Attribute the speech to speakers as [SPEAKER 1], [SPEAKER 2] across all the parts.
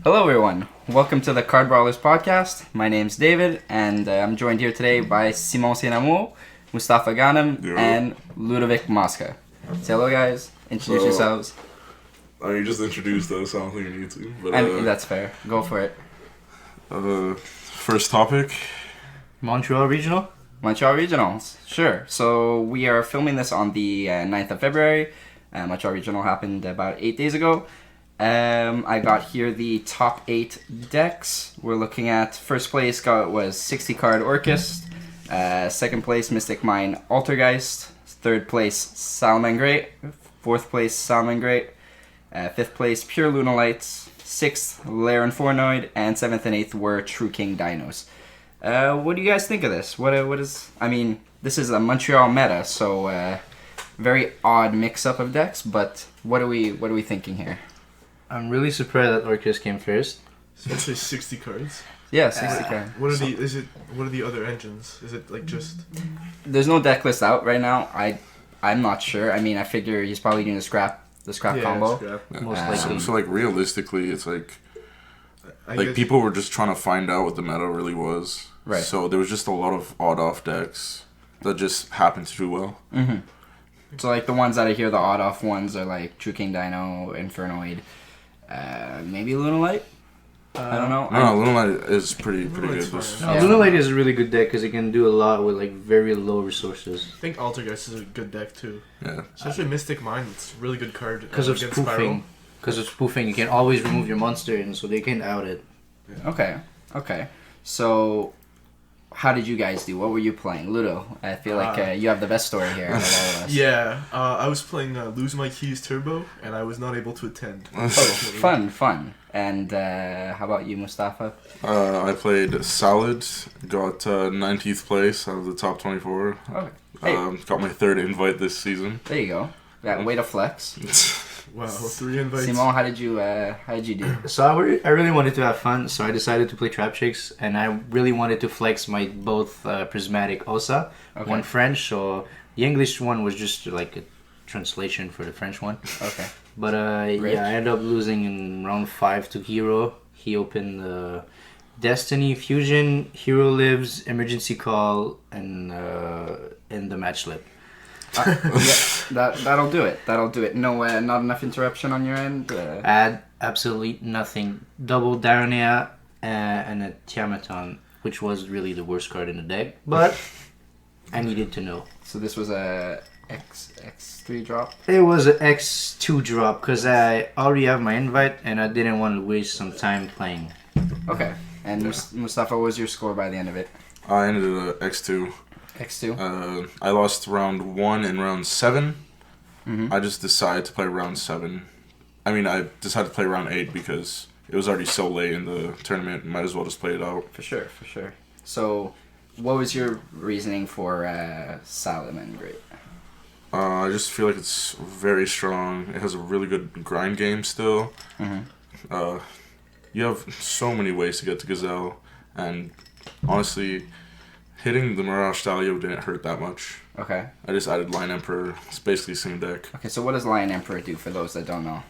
[SPEAKER 1] Hello, everyone. Welcome to the Card Brawlers podcast. My name's David, and I'm joined here today by Simon Sinamo, Mustafa Ghanem, and Ludovic Mosca. Say hello, guys. Introduce yourselves.
[SPEAKER 2] You just introduced us. I don't think you need to. But,
[SPEAKER 1] That's fair. Go for it.
[SPEAKER 2] First topic.
[SPEAKER 3] Montreal Regional?
[SPEAKER 1] Montreal Regionals. Sure. So we are filming this on the 9th of February. Montreal Regional happened about 8 days ago. I got here the top 8 decks. We're looking at first place was 60 card Orcust, second place Mystic Mine Altergeist, third place Salamangreat, fourth place Salamangreat, fifth place Pure Lunalights, sixth Laren Fornoid, and seventh and eighth were True King Dinos. What do you guys think of this? What is? I mean, this is a Montreal meta, so very odd mix-up of decks. But what are we thinking here?
[SPEAKER 3] I'm really surprised that Orcust came first.
[SPEAKER 4] Especially 60 cards.
[SPEAKER 1] Yeah, 60 cards.
[SPEAKER 4] What are the other engines? Is it like just?
[SPEAKER 1] There's no deck list out right now. I'm not sure. I mean, I figure he's probably doing the scrap combo.
[SPEAKER 4] Scrap.
[SPEAKER 2] Yeah.
[SPEAKER 3] Most likely.
[SPEAKER 2] So realistically, it's like
[SPEAKER 4] I guess
[SPEAKER 2] people were just trying to find out what the meta really was.
[SPEAKER 1] Right.
[SPEAKER 2] So there was just a lot of odd-off decks that just happened to do well.
[SPEAKER 1] Mm-hmm. So like the ones that I hear, the odd-off ones are like True King Dino, Infernoid, maybe Lunalight. I don't know.
[SPEAKER 2] No, Lunalight is pretty good.
[SPEAKER 4] Lunarlight's
[SPEAKER 3] No,
[SPEAKER 1] Yeah.
[SPEAKER 3] Lunalight is a really good deck because it can do a lot with like very low resources.
[SPEAKER 4] I think Altergeist is a good deck too.
[SPEAKER 2] Yeah.
[SPEAKER 4] Especially Mystic Mine. It's a really good card.
[SPEAKER 3] Because of
[SPEAKER 4] against
[SPEAKER 3] spoofing.
[SPEAKER 4] Spiral.
[SPEAKER 3] Because of spoofing, you can always remove your monster and so they can out it.
[SPEAKER 1] Okay. So, how did you guys do? What were you playing, Ludo? I feel like you have the best story here out of all of us.
[SPEAKER 4] Yeah, I was playing Lose My Keys Turbo, and I was not able to attend.
[SPEAKER 1] Oh, fun. And how about you, Mustafa?
[SPEAKER 2] I played Salad, got 19th place out of the top 24.
[SPEAKER 1] Okay. Hey.
[SPEAKER 2] Got my third invite this season.
[SPEAKER 1] There you go. Yeah, way to flex.
[SPEAKER 4] Wow, 3 invites.
[SPEAKER 1] Simon, how did you do?
[SPEAKER 3] So I really wanted to have fun, so I decided to play Trap Chicks, and I really wanted to flex my both Prismatic Osa,
[SPEAKER 1] Okay.
[SPEAKER 3] one French, so the English one was just like a translation for the French one.
[SPEAKER 1] Okay.
[SPEAKER 3] But
[SPEAKER 1] Rich.
[SPEAKER 3] yeah, I ended up losing in round 5 to Hero. He opened Destiny, Fusion, Hero Lives, Emergency Call, and the Match Slip.
[SPEAKER 1] That'll do it. No, not enough interruption on your end.
[SPEAKER 3] Add absolutely nothing. Double Daronea and a Tiamaton, which was really the worst card in the deck. But I needed to know.
[SPEAKER 1] So this was a X3 drop.
[SPEAKER 3] It was an X2 drop because I already have my invite and I didn't want to waste some time playing.
[SPEAKER 1] Okay. And Mustafa, what was your score by the end of it?
[SPEAKER 2] I ended at X2.
[SPEAKER 1] X2.
[SPEAKER 2] I lost round 1 and round 7.
[SPEAKER 1] Mm-hmm.
[SPEAKER 2] I just decided to play round 7. I mean, I decided to play round 8 because it was already so late in the tournament. Might as well just play it out.
[SPEAKER 1] For sure. So, what was your reasoning for Salamangreat?
[SPEAKER 2] I just feel like it's very strong. It has a really good grind game still.
[SPEAKER 1] Mm-hmm.
[SPEAKER 2] You have so many ways to get to Gazelle, and honestly, hitting the Mirage Stalio didn't hurt that much.
[SPEAKER 1] Okay.
[SPEAKER 2] I just added Lion Emperor. It's basically the same deck.
[SPEAKER 1] Okay, so what does Lion Emperor do for those that don't know?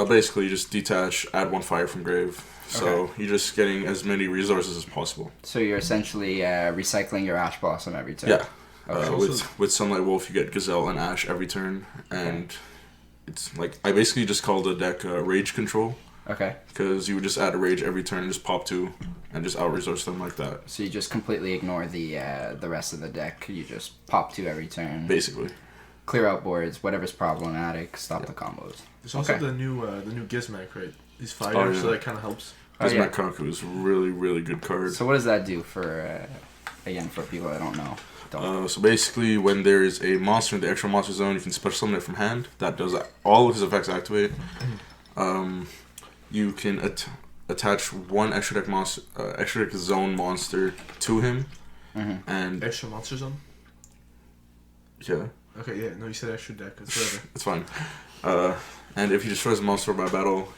[SPEAKER 2] Basically, you just detach, add 1 fire from grave. So you're just getting as many resources as possible.
[SPEAKER 1] So you're essentially recycling your Ash Blossom every turn.
[SPEAKER 2] Yeah.
[SPEAKER 1] Okay.
[SPEAKER 2] With Sunlight Wolf, you get Gazelle and Ash every turn, and it's like I basically just called the deck Rage Control.
[SPEAKER 1] Okay.
[SPEAKER 2] Because you would just add a Rage every turn and just pop 2 and just out-resource them like that.
[SPEAKER 1] So you just completely ignore the rest of the deck. You just pop 2 every turn.
[SPEAKER 2] Basically.
[SPEAKER 1] Clear out boards, whatever's problematic, stop the combos.
[SPEAKER 4] There's also
[SPEAKER 1] Okay.
[SPEAKER 4] the new Gizmac, right? He's fire,
[SPEAKER 2] Oh, yeah.
[SPEAKER 4] so that kind of helps.
[SPEAKER 2] Gizmac Kaku is a really, really good card.
[SPEAKER 1] So what does that do for, again, for people that don't know?
[SPEAKER 2] So basically, when there is a monster in the extra monster zone, you can special summon it from hand. That does all of his effects activate. You can attach one extra deck zone monster to him, and
[SPEAKER 4] Extra Monster Zone?
[SPEAKER 2] yeah,
[SPEAKER 4] Okay, yeah, no, you said extra deck. It's whatever.
[SPEAKER 2] it's fine. And if he destroys a monster by battle,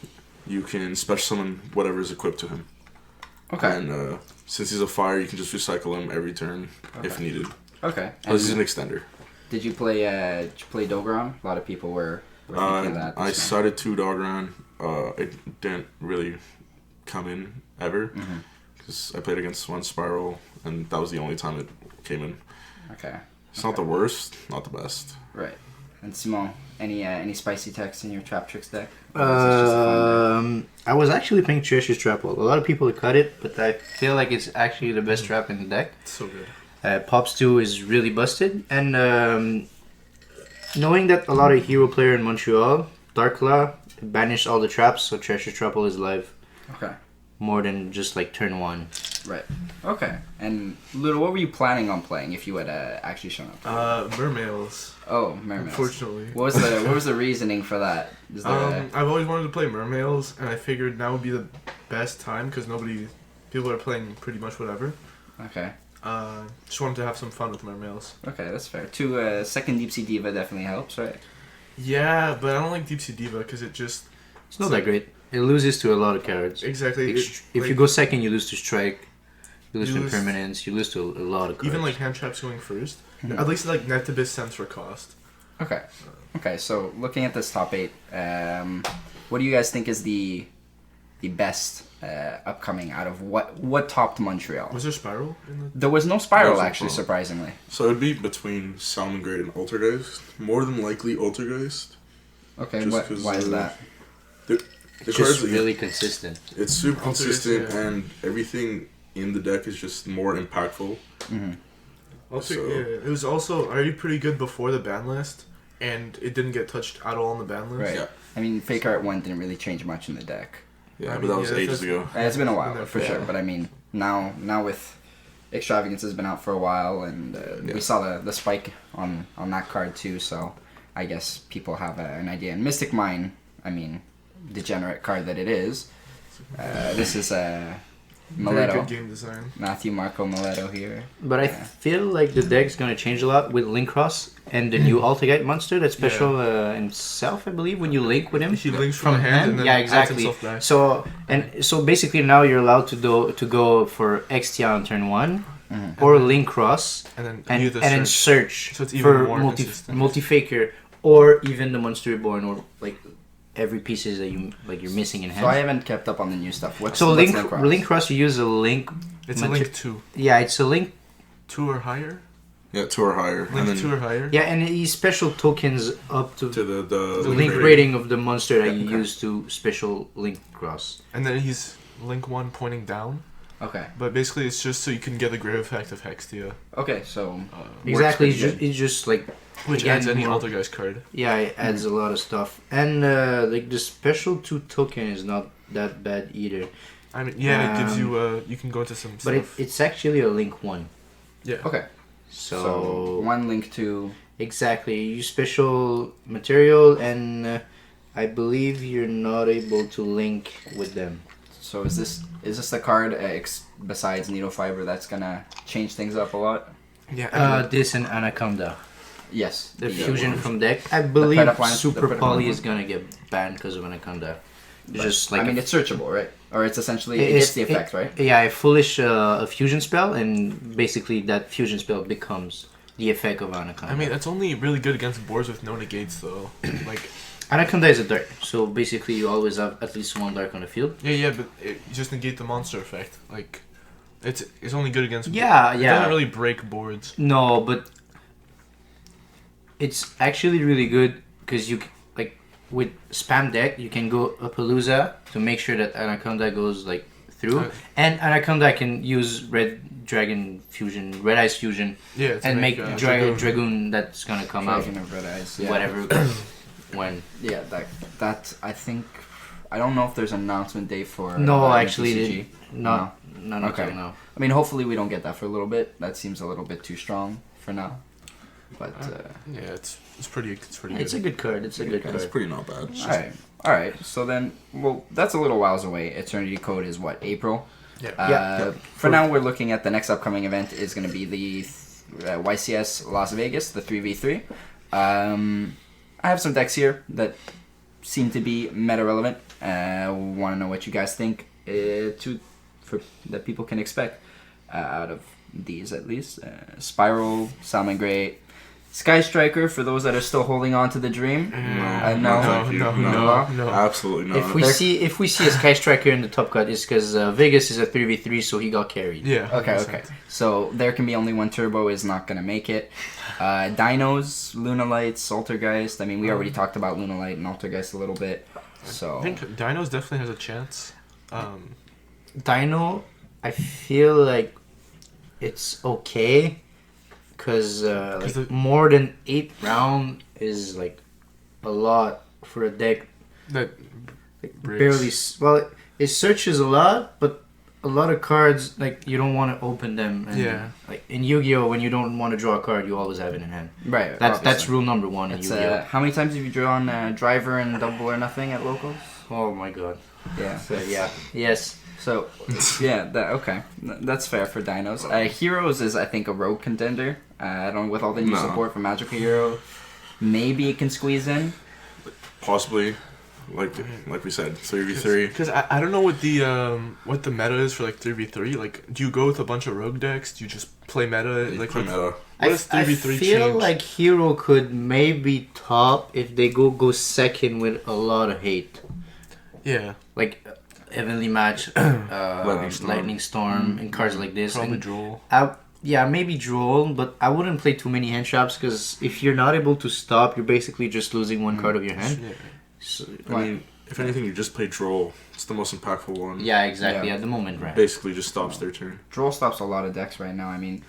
[SPEAKER 2] you can special summon whatever is equipped to him.
[SPEAKER 1] Okay.
[SPEAKER 2] And since he's a fire, you can just recycle him every turn if needed.
[SPEAKER 1] Okay.
[SPEAKER 2] Plus, he's an extender.
[SPEAKER 1] Did you play Dogron? A lot of people were thinking that.
[SPEAKER 2] I sided 2 Dogron. It didn't really come in ever. Because I played against one Spiral, and that was the only time it came in.
[SPEAKER 1] Okay.
[SPEAKER 2] It's not the worst, not the best.
[SPEAKER 1] Right. And Simon, any spicy techs in your Trap Tricks deck? Or is this just a fun deck?
[SPEAKER 3] I was actually playing Treasure's Trap Wall. A lot of people cut it, but I feel like it's actually the best trap in the deck.
[SPEAKER 4] It's so good.
[SPEAKER 3] Pops 2 is really busted, and knowing that a lot of hero player in Montreal, Darkla banished all the traps, so Treasure Trap Wall is live.
[SPEAKER 1] Okay.
[SPEAKER 3] More than just like turn 1.
[SPEAKER 1] Right. Okay. And Ludo, what were you planning on playing if you had actually shown up?
[SPEAKER 4] Mermails.
[SPEAKER 1] Oh, Mermails.
[SPEAKER 4] Unfortunately.
[SPEAKER 1] What was the reasoning for that? Is there
[SPEAKER 4] I've always wanted to play Mermails, and I figured now would be the best time because people are playing pretty much whatever.
[SPEAKER 1] Okay.
[SPEAKER 4] Just wanted to have some fun with Mermails.
[SPEAKER 1] Okay, that's fair. Second Deep Sea Diva definitely helps, right?
[SPEAKER 4] Yeah, but I don't like Deep Sea Diva because
[SPEAKER 3] It's not that great. It loses to a lot of cards.
[SPEAKER 4] Exactly.
[SPEAKER 3] If you go second, you lose to Strike. You lose to Impermanence. You lose to a lot of cards.
[SPEAKER 4] even like hand traps going first. At least like Netabis cents for cost.
[SPEAKER 1] Okay. Okay, so looking at this top 8, what do you guys think is the best upcoming out of what topped Montreal?
[SPEAKER 4] Was there Spiral in the?
[SPEAKER 1] There was no Spiral,
[SPEAKER 2] There was no
[SPEAKER 1] actually,
[SPEAKER 2] Spiral.
[SPEAKER 1] surprisingly.
[SPEAKER 2] So it would be between Salmongrade and Altergeist. More than likely Altergeist.
[SPEAKER 1] Okay,
[SPEAKER 2] Just 'cause
[SPEAKER 1] why is that?
[SPEAKER 2] The
[SPEAKER 3] It's
[SPEAKER 2] cards
[SPEAKER 3] just
[SPEAKER 2] that you-
[SPEAKER 3] really consistent.
[SPEAKER 2] It's super
[SPEAKER 4] Altergeist,
[SPEAKER 2] consistent,
[SPEAKER 4] yeah.
[SPEAKER 2] and everything in the deck is just more impactful.
[SPEAKER 4] Also,
[SPEAKER 2] So-
[SPEAKER 4] yeah, it was also already pretty good before the ban list, and it didn't get touched at all on the ban list.
[SPEAKER 1] Right.
[SPEAKER 2] Yeah.
[SPEAKER 1] I mean, Fake Art 1 didn't really change much in the deck.
[SPEAKER 2] Yeah,
[SPEAKER 4] I
[SPEAKER 2] but
[SPEAKER 4] mean,
[SPEAKER 2] that was
[SPEAKER 4] yeah,
[SPEAKER 2] ages
[SPEAKER 4] that's-
[SPEAKER 2] ago.
[SPEAKER 1] It's been a while,
[SPEAKER 4] Yeah.
[SPEAKER 1] for sure. But I mean, now with Extravagance has been out for a while, and
[SPEAKER 2] Yeah.
[SPEAKER 1] we saw the spike on that card too. So I guess people have an idea. And Mystic Mine, I mean, degenerate card that it is. This is
[SPEAKER 4] Very
[SPEAKER 1] Mileto,
[SPEAKER 4] good game design.
[SPEAKER 1] Matthew Marco Mileto here.
[SPEAKER 3] But I feel like the deck's gonna change a lot with Link Cross and the new Altigate monster that's special himself, I believe, when you link with him.
[SPEAKER 4] He links from hand and then
[SPEAKER 3] yeah,
[SPEAKER 4] adds
[SPEAKER 3] exactly.
[SPEAKER 4] himself back.
[SPEAKER 3] So basically now you're allowed to go for Extia on turn 1 or Link Cross
[SPEAKER 4] And then
[SPEAKER 3] and,
[SPEAKER 4] you the
[SPEAKER 3] and then search
[SPEAKER 4] So it's even
[SPEAKER 3] for
[SPEAKER 4] more consistent.
[SPEAKER 3] multi-faker or even the Monster Reborn or like every pieces that you're missing in hand.
[SPEAKER 1] So I haven't kept up on the new stuff. What's
[SPEAKER 3] Link
[SPEAKER 1] Cross?
[SPEAKER 3] Link Cross, you use a link.
[SPEAKER 4] It's a link 2.
[SPEAKER 3] Yeah, it's a link.
[SPEAKER 4] 2 or higher?
[SPEAKER 2] Yeah, 2 or higher.
[SPEAKER 4] Link
[SPEAKER 2] and then
[SPEAKER 4] 2 or higher?
[SPEAKER 3] Yeah, and he special tokens up to
[SPEAKER 2] to the
[SPEAKER 3] the link rating of the monster that you use to special Link Cross.
[SPEAKER 4] And then he's link 1 pointing down.
[SPEAKER 1] Okay.
[SPEAKER 4] But basically it's just so you can get the grave effect of Hextia.
[SPEAKER 1] Okay. So
[SPEAKER 3] Exactly,
[SPEAKER 1] pretty good.
[SPEAKER 3] it's just like
[SPEAKER 4] Which
[SPEAKER 3] again,
[SPEAKER 4] adds any
[SPEAKER 3] more-
[SPEAKER 4] Altergeist card.
[SPEAKER 3] Yeah, it adds a lot of stuff, and like the special 2 token is not that bad either.
[SPEAKER 4] I mean, yeah, it gives you, you can go into some
[SPEAKER 3] But
[SPEAKER 4] stuff.
[SPEAKER 3] it's actually a link 1.
[SPEAKER 4] Yeah.
[SPEAKER 1] okay. So one link to.
[SPEAKER 3] Exactly, you special material, and I believe you're not able to link with them.
[SPEAKER 1] So is this the card besides Needle Fiber that's gonna change things up a lot?
[SPEAKER 4] Yeah.
[SPEAKER 3] This and Anaconda.
[SPEAKER 1] Yes.
[SPEAKER 3] The
[SPEAKER 1] Yeah.
[SPEAKER 3] fusion from deck. I believe
[SPEAKER 1] credit line- the
[SPEAKER 3] Super
[SPEAKER 1] credit
[SPEAKER 3] Poly
[SPEAKER 1] line.
[SPEAKER 3] is gonna get banned because of Anaconda.
[SPEAKER 1] But,
[SPEAKER 3] Just like
[SPEAKER 1] I mean, it's searchable, right? Or it's essentially it gets the effect, right?
[SPEAKER 3] Yeah, a foolish a fusion spell, and basically that fusion spell becomes the effect of Anaconda.
[SPEAKER 4] I mean, that's only really good against boards with no negates, though. Like,
[SPEAKER 3] Anaconda is a dark, so basically you always have at least one dark on the field.
[SPEAKER 4] yeah, but it just negate the monster effect. Like, it's only good against.
[SPEAKER 3] Yeah,
[SPEAKER 4] It
[SPEAKER 3] yeah.
[SPEAKER 4] doesn't really break boards.
[SPEAKER 3] No, but it's actually really good because you like with spam deck you can go a Palooza to make sure that Anaconda goes like through, and Anaconda can use Red Dragon Fusion, Red Eyes Fusion,
[SPEAKER 4] Yeah. to
[SPEAKER 3] and make
[SPEAKER 4] Dragoon.
[SPEAKER 3] Dragoon that's gonna come out
[SPEAKER 1] Dragon of Red Eyes. Yeah.
[SPEAKER 3] whatever when.
[SPEAKER 1] Yeah, that I think I don't know if there's an announcement date for.
[SPEAKER 3] No, actually,
[SPEAKER 1] TCG.
[SPEAKER 3] not
[SPEAKER 1] Okay.
[SPEAKER 3] until now.
[SPEAKER 1] I mean, hopefully we don't get that for a little bit. That seems a little bit too strong for now. But
[SPEAKER 4] Yeah, it's pretty good.
[SPEAKER 3] It's a good card. It's a good
[SPEAKER 2] It's
[SPEAKER 3] card.
[SPEAKER 2] pretty not bad.
[SPEAKER 1] all right. So then, well, that's a little whiles away. Eternity Code is what, April?
[SPEAKER 4] Yeah.
[SPEAKER 3] Yeah.
[SPEAKER 1] For now, we're looking at the next upcoming event is going to be the YCS Las Vegas, the 3v3. I have some decks here that seem to be meta relevant. Want to know what you guys think that people can expect out of these at least. Spiral, Salmon Gray, Sky Striker, for those that are still holding on to the dream.
[SPEAKER 2] No,
[SPEAKER 1] No.
[SPEAKER 2] thank you.
[SPEAKER 4] No.
[SPEAKER 2] Absolutely not.
[SPEAKER 3] If we see a Sky Striker in the top cut, it's because Vegas is a 3v3, so he got carried.
[SPEAKER 4] Yeah.
[SPEAKER 1] Okay,
[SPEAKER 4] 100%.
[SPEAKER 1] okay. So there can be only one turbo is not gonna make it. Dinos, Lunalights, Altergeist. I mean, we already talked about Lunalight and Altergeist a little bit. So
[SPEAKER 4] I think Dinos definitely has a chance.
[SPEAKER 3] Dino, I feel like it's okay. Because more than 8 round is like a lot for a deck.
[SPEAKER 4] That
[SPEAKER 3] Barely. Well, it searches a lot, but a lot of cards, like, you don't want to open them. And,
[SPEAKER 4] Yeah.
[SPEAKER 3] Like, in Yu-Gi-Oh, when you don't want to draw a card, you always have it in hand.
[SPEAKER 1] right.
[SPEAKER 3] That's
[SPEAKER 1] obviously.
[SPEAKER 3] rule number 1 in
[SPEAKER 1] It's,
[SPEAKER 3] Yu-Gi-Oh.
[SPEAKER 1] how many times have you drawn Driver and Double or Nothing at locals?
[SPEAKER 3] Oh my god.
[SPEAKER 1] Yeah.
[SPEAKER 3] So, yeah. Yes.
[SPEAKER 1] So, yeah, okay. That's fair for Dinos. Heroes is, I think, a rogue contender. I don't know, with all the new
[SPEAKER 2] No.
[SPEAKER 1] support from Magical Hero, maybe it can squeeze in.
[SPEAKER 2] Possibly, like we said, 3v3.
[SPEAKER 4] Because I don't know what the meta is for like 3v3. Like, do you go with a bunch of rogue decks? Do you just play meta? Like,
[SPEAKER 2] Play meta.
[SPEAKER 4] what does 3v3
[SPEAKER 3] I feel
[SPEAKER 4] change?
[SPEAKER 3] like Hero could maybe top if they go second with a lot of hate.
[SPEAKER 4] Yeah,
[SPEAKER 3] Like Heavenly Match, Lightning Storm, and cards like this.
[SPEAKER 4] probably
[SPEAKER 3] And
[SPEAKER 4] Droll.
[SPEAKER 3] yeah, maybe Droll, but I wouldn't play too many hand traps because if you're not able to stop, you're basically just losing one card of your hand.
[SPEAKER 4] Yeah.
[SPEAKER 3] So,
[SPEAKER 2] I mean, if anything, you just play Droll. It's the most impactful one.
[SPEAKER 3] yeah, exactly.
[SPEAKER 1] Yeah.
[SPEAKER 3] At the moment, right?
[SPEAKER 2] Basically, just stops their turn.
[SPEAKER 1] Droll stops a lot of decks right now. I mean,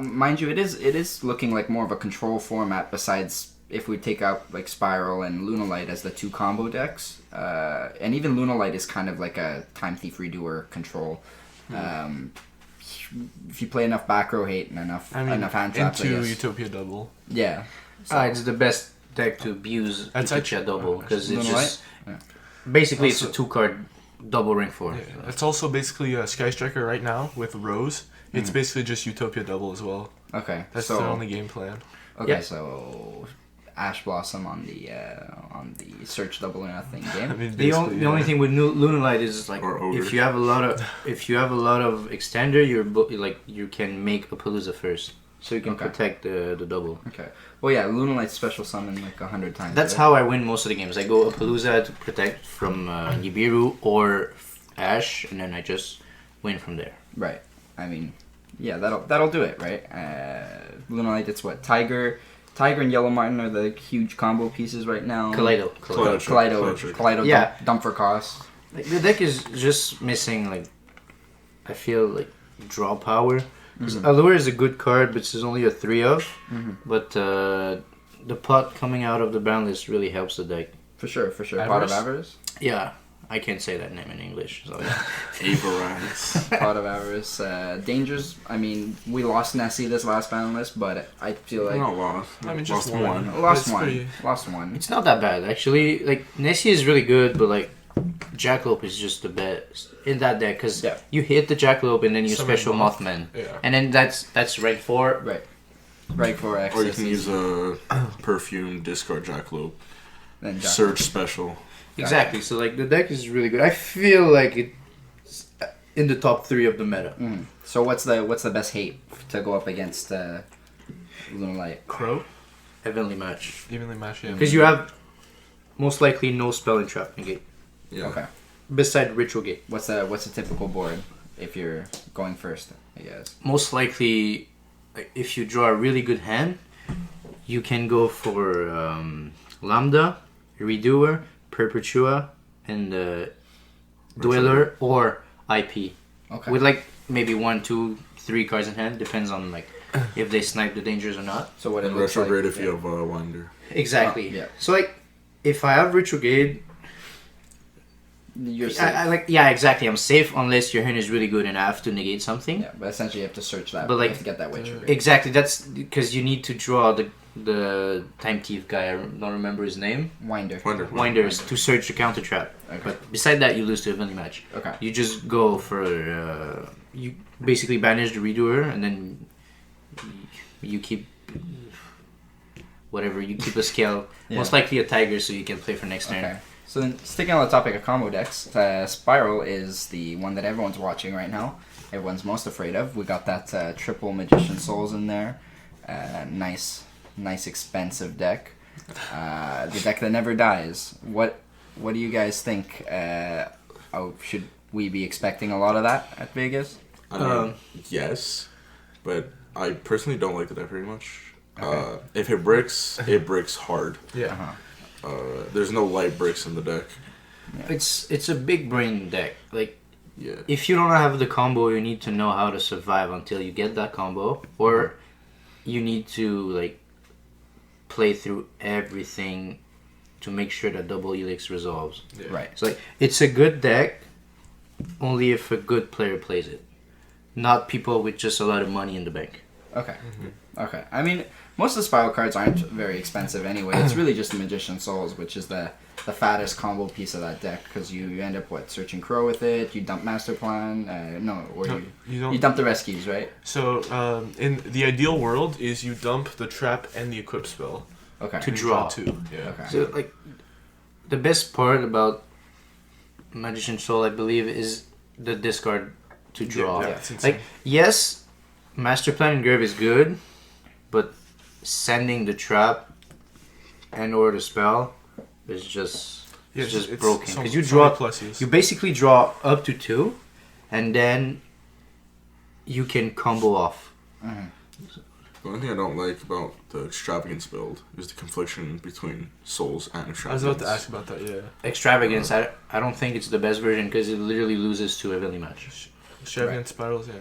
[SPEAKER 1] mind you, it is looking like more of a control format. Besides, if we take out like Spiral and Lunalight as the 2 combo decks, and even Lunalight is kind of like a Time Thief Redoer control. If you play enough back row hate and enough hand traps, I
[SPEAKER 4] into
[SPEAKER 1] guess.
[SPEAKER 4] Utopia Double.
[SPEAKER 1] Yeah.
[SPEAKER 3] It's the best deck to abuse
[SPEAKER 4] That's
[SPEAKER 3] Utopia
[SPEAKER 4] actually-
[SPEAKER 3] double because it's
[SPEAKER 1] Lunalight?
[SPEAKER 3] just basically
[SPEAKER 4] Also-
[SPEAKER 3] it's a 2-card double ring for.
[SPEAKER 4] Yeah. It's also basically a Sky Striker right now with Rose. It's basically just Utopia Double as well.
[SPEAKER 1] Okay.
[SPEAKER 4] That's
[SPEAKER 1] so
[SPEAKER 4] their only game plan.
[SPEAKER 1] okay,
[SPEAKER 3] Yeah.
[SPEAKER 1] so Ash Blossom on the search double or nothing
[SPEAKER 4] I
[SPEAKER 1] game.
[SPEAKER 4] mean,
[SPEAKER 3] The
[SPEAKER 4] basically,
[SPEAKER 3] only thing with Lunalight is like
[SPEAKER 2] Or Ogre.
[SPEAKER 3] if you have a lot of extender, you can make a Palooza first, so you can
[SPEAKER 1] Okay.
[SPEAKER 3] protect the double.
[SPEAKER 1] Okay. Well, yeah, Lunalight's special summon like 100 times.
[SPEAKER 3] That's
[SPEAKER 1] right?
[SPEAKER 3] how I win most of the games. I go a Palooza to protect from Nibiru or Ash, and then I just win from there.
[SPEAKER 1] Right. I mean, yeah, that'll do it, right? Lunalight, it's what? Tiger and Yellow Martin are the huge combo pieces right now.
[SPEAKER 3] Kaleido.
[SPEAKER 1] Kaleido
[SPEAKER 3] Yeah.
[SPEAKER 1] dump for cost.
[SPEAKER 3] Like, the deck is just missing, like, I feel like draw power. 'Cause Allure is a good card, but it's only a 3 of. But the pot coming out of the ban list really helps the deck.
[SPEAKER 1] For sure. Pot of
[SPEAKER 4] Avarice?
[SPEAKER 1] Avarice.
[SPEAKER 3] Yeah, I can't say that name in English. So
[SPEAKER 2] Avarice.
[SPEAKER 1] Pot of Avarice. Dangers. I mean, we lost Nessie this last ban list, but I feel like
[SPEAKER 2] Not lost.
[SPEAKER 4] I mean, just
[SPEAKER 2] lost
[SPEAKER 4] one.
[SPEAKER 1] lost
[SPEAKER 4] It's
[SPEAKER 1] one.
[SPEAKER 4] pretty-
[SPEAKER 1] Lost one.
[SPEAKER 3] it's not that bad actually. Like Nessie is really good, but like Jackalope is just the best in that deck because
[SPEAKER 1] Yeah.
[SPEAKER 3] you hit the Jackalope and then you
[SPEAKER 4] Summon
[SPEAKER 3] special
[SPEAKER 4] Moth.
[SPEAKER 3] Mothman,
[SPEAKER 4] Yeah.
[SPEAKER 3] and then that's rank 4.
[SPEAKER 1] Right. Right for access.
[SPEAKER 2] Or you can use a perfume, discard Jackalope,
[SPEAKER 1] then Jack-
[SPEAKER 2] search special.
[SPEAKER 3] Exactly. So like the deck is really good. I feel like it's in the top 3 of the meta.
[SPEAKER 1] So what's the best hate to go up against Lunalight?
[SPEAKER 4] Crow?
[SPEAKER 3] Heavenly Match.
[SPEAKER 4] Evenly matched, yeah.
[SPEAKER 3] Because you have most likely no spell and trap negate
[SPEAKER 2] Yeah.
[SPEAKER 1] Okay.
[SPEAKER 3] beside Ritual Gate.
[SPEAKER 1] What's a typical board if you're going first? I guess.
[SPEAKER 3] Most likely, like, if you draw a really good hand, you can go for Lambda, Redoer, Perpetua, and Dweller or IP.
[SPEAKER 1] Okay.
[SPEAKER 3] With like maybe 1, 2, 3 cards in hand, depends on like if they snipe the dangers or not.
[SPEAKER 1] So what it
[SPEAKER 2] And
[SPEAKER 1] looks
[SPEAKER 2] retrograde
[SPEAKER 1] like,
[SPEAKER 2] if you have Winder.
[SPEAKER 3] Exactly.
[SPEAKER 1] Yeah.
[SPEAKER 3] So like, if I have Ritual Gate,
[SPEAKER 1] you're safe.
[SPEAKER 3] I like exactly. I'm safe unless your hand is really good and I have to negate something.
[SPEAKER 1] Yeah, but essentially you have to search that.
[SPEAKER 3] But, like,
[SPEAKER 1] you have to get that witcher.
[SPEAKER 3] Exactly. That's because you need to draw the Time Thief guy. I don't remember his name.
[SPEAKER 1] Winder.
[SPEAKER 3] Winders to search the counter trap.
[SPEAKER 1] Okay.
[SPEAKER 3] But beside that, you lose to Heavenly Match.
[SPEAKER 1] Okay.
[SPEAKER 3] You just go for you basically banish the Redoer and then you keep whatever you keep a scale.
[SPEAKER 1] Yeah.
[SPEAKER 3] Most likely a tiger, so you can play for next turn.
[SPEAKER 1] Okay. So then, sticking on the topic of combo decks, Spiral is the one that everyone's watching right now. Everyone's most afraid of. We got that triple Magician Souls in there. Nice nice expensive deck. The deck that never dies. What do you guys think? Should we be expecting a lot of that at Vegas?
[SPEAKER 2] I mean, yes, but I personally don't like the deck very much.
[SPEAKER 1] Okay.
[SPEAKER 2] If it bricks hard.
[SPEAKER 4] Yeah.
[SPEAKER 2] There's no light bricks in the deck.
[SPEAKER 3] It's a big brain deck. Like,
[SPEAKER 2] Yeah.
[SPEAKER 3] if you don't have the combo, you need to know how to survive until you get that combo, or you need to like play through everything to make sure that double helix resolves.
[SPEAKER 4] Yeah.
[SPEAKER 1] Right.
[SPEAKER 3] So like, it's a good deck only if a good player plays it, not people with just a lot of money in the bank.
[SPEAKER 1] Okay. Okay. I mean, most of the spiral cards aren't very expensive anyway. It's really just the Magician Souls, which is the fattest combo piece of that deck, because you end up searching Crow with it. You dump Master Plan. You dump the Rescues, right?
[SPEAKER 4] So in the ideal world is you dump the trap and the equip spell
[SPEAKER 1] Okay.
[SPEAKER 3] To
[SPEAKER 4] and you
[SPEAKER 3] draw.
[SPEAKER 4] 2. Yeah.
[SPEAKER 1] Okay.
[SPEAKER 3] So like, the best part about Magician Soul, I believe, is the discard to draw.
[SPEAKER 4] Yeah, it's insane.
[SPEAKER 3] Like, yes, Master Plan Engrave is good, but sending the trap and or the spell is just
[SPEAKER 4] Yeah,
[SPEAKER 3] it's just
[SPEAKER 4] it's
[SPEAKER 3] broken,
[SPEAKER 4] so-
[SPEAKER 3] because you
[SPEAKER 4] so many
[SPEAKER 3] draw
[SPEAKER 4] pluses.
[SPEAKER 3] you basically draw up to 2, and then you can combo off.
[SPEAKER 2] The only thing I don't like about the Extravagance build is the confliction between Souls and
[SPEAKER 4] I was
[SPEAKER 2] Extravagance.
[SPEAKER 4] about to ask about that. Yeah.
[SPEAKER 3] Extravagance, I don't think it's the best version because it literally loses to evenly match.
[SPEAKER 4] Extravagant spirals. Yeah.